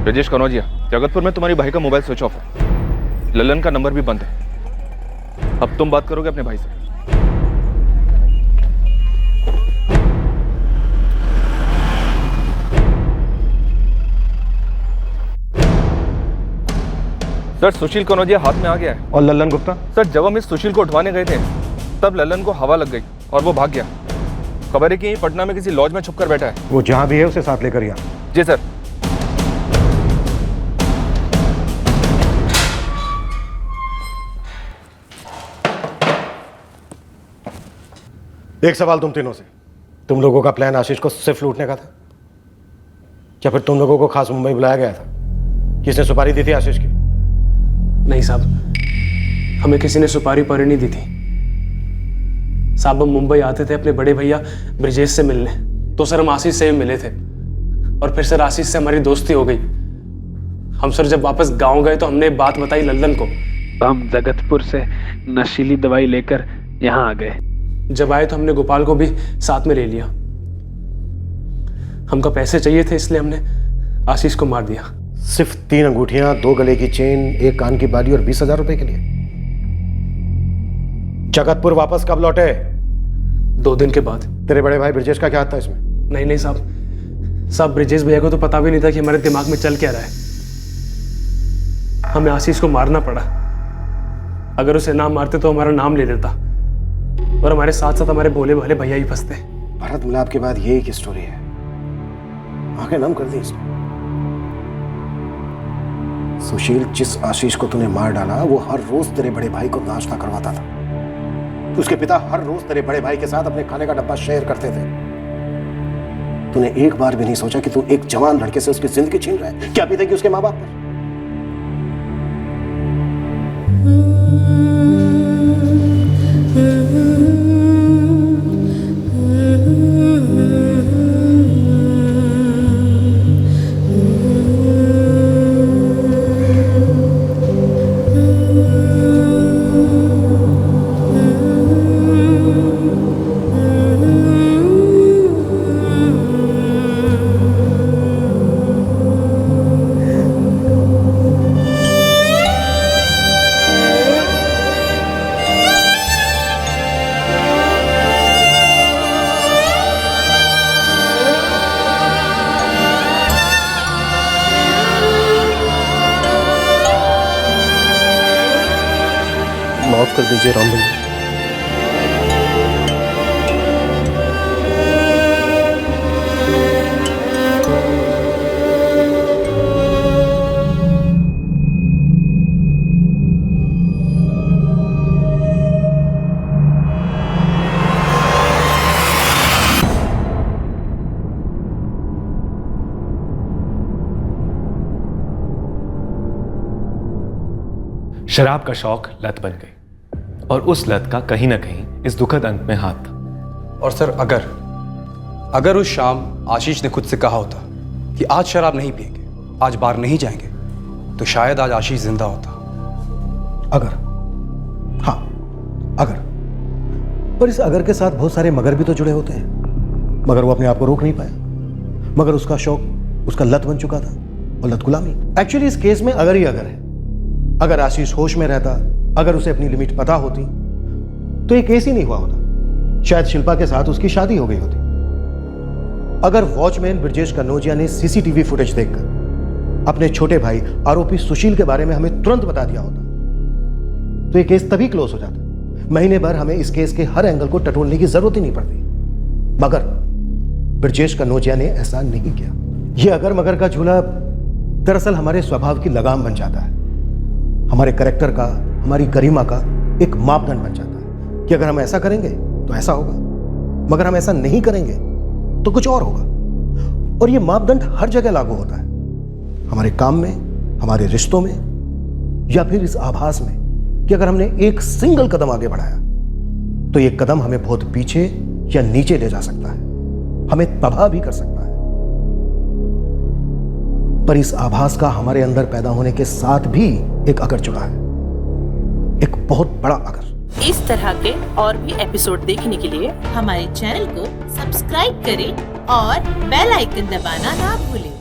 राजेश कनौजिया, जगतपुर में तुम्हारी भाई का मोबाइल स्विच ऑफ है, ललन का नंबर भी बंद है। अब तुम बात करोगे अपने भाई से। सर सुशील कनौजिया हाथ में आ गया है। और लल्लन गुप्ता? सर जब हम इस सुशील को उठवाने गए थे तब लल्लन को हवा लग गई और वो भाग गया। खबर है कि यहीं पटना में किसी लॉज में छुपकर बैठा है। वो जहां भी है उसे साथ लेकर यहाँ। जी सर। एक सवाल तुम तीनों से, तुम लोगों का प्लान आशीष को सिर्फ लूटने का था या फिर तुम लोगों को खास मुंबई बुलाया गया था? किसने सुपारी दी थी आशीष की? नहीं साहब, हमें किसी ने सुपारी पर नहीं दी थी साहब। हम मुंबई आते थे अपने बड़े भैया ब्रिजेश से मिलने, तो सर हम आशीष से भी मिले थे और फिर सर आशीष से हमारी दोस्ती हो गई। हम सर जब वापस गांव गए तो हमने बात बताई लल्लन को। हम जगतपुर से नशीली दवाई लेकर यहाँ आ गए। जब आए तो हमने गोपाल को भी साथ में ले लिया। हमको पैसे चाहिए थे इसलिए हमने आशीष को मार दिया। सिर्फ 3 अंगूठियां, 2 गले की चेन, 1 कान की बाली और 20,000 रुपए के लिए? जगतपुर वापस कब लौटे? 2 दिन के बाद। तेरे बड़े भाई ब्रिजेश का क्या हाथ था इसमें? नहीं साहब, ब्रिजेश भैया को तो पता भी नहीं था कि हमारे दिमाग में चल क्या रहा है। हमें आशीष को मारना पड़ा। अगर उसे ना मारते तो हमारा नाम ले लेता और हमारे साथ साथ हमारे भोले भाले भैया ही फंसते। भरत मिलाप के बाद यही की स्टोरी है। आंखें नम कर दी इसने। सुशील, जिस आशीष को तूने मार डाला वो हर रोज तेरे बड़े भाई को नाश्ता करवाता था। उसके पिता हर रोज तेरे बड़े भाई के साथ अपने खाने का डब्बा शेयर करते थे। तूने एक बार भी नहीं सोचा कि तू एक जवान लड़के से उसकी जिंदगी छीन रहा है? क्या बीतेगी उसके माँ बाप पर? माफ कर दीजिए राम भैया। शराब का शौक लत बन गई और उस लत का कहीं ना कहीं इस दुखद अंत में हाथ था। और सर अगर उस शाम आशीष ने खुद से कहा होता कि आज शराब नहीं पिएंगे, आज बार नहीं जाएंगे, तो शायद आज आशीष जिंदा होता। अगर पर इस अगर के साथ बहुत सारे मगर भी तो जुड़े होते हैं। मगर वो अपने आप को रोक नहीं पाया। मगर उसका शौक उसका लत बन चुका था और लत गुलामी। एक्चुअली इस केस में अगर ही अगर है। अगर आशीष होश में रहता, अगर उसे अपनी लिमिट पता होती तो ये केस ही नहीं हुआ होता। शायद शिल्पा के साथ उसकी शादी हो गई होती। अगर वॉचमैन ब्रिजेश कन्नौजिया ने सीसीटीवी फुटेज देखकर अपने छोटे भाई आरोपी सुशील के बारे में हमें तुरंत बता दिया होता तो ये केस तभी क्लोज हो जाता। महीने भर हमें इस केस के हर एंगल को टटोलने की जरूरत ही नहीं पड़ती। मगर ब्रिजेश कन्नौजिया ने ऐसा नहीं किया। यह अगर मगर का झूला दरअसल हमारे स्वभाव की लगाम बन जाता है, हमारे कैरेक्टर का, हमारी गरिमा का एक मापदंड बन जाता है कि अगर हम ऐसा करेंगे तो ऐसा होगा, मगर हम ऐसा नहीं करेंगे तो कुछ और होगा। और ये मापदंड हर जगह लागू होता है, हमारे काम में, हमारे रिश्तों में, या फिर इस आभास में कि अगर हमने एक सिंगल कदम आगे बढ़ाया तो ये कदम हमें बहुत पीछे या नीचे ले जा सकता है, हमें तबाह भी कर सकता है। पर इस आभास का हमारे अंदर पैदा होने के साथ भी एक अगर जुड़ा है, एक बहुत बड़ा अगर। इस तरह के और भी एपिसोड देखने के लिए हमारे चैनल को सब्सक्राइब करें और बेल आइकन दबाना ना भूलें।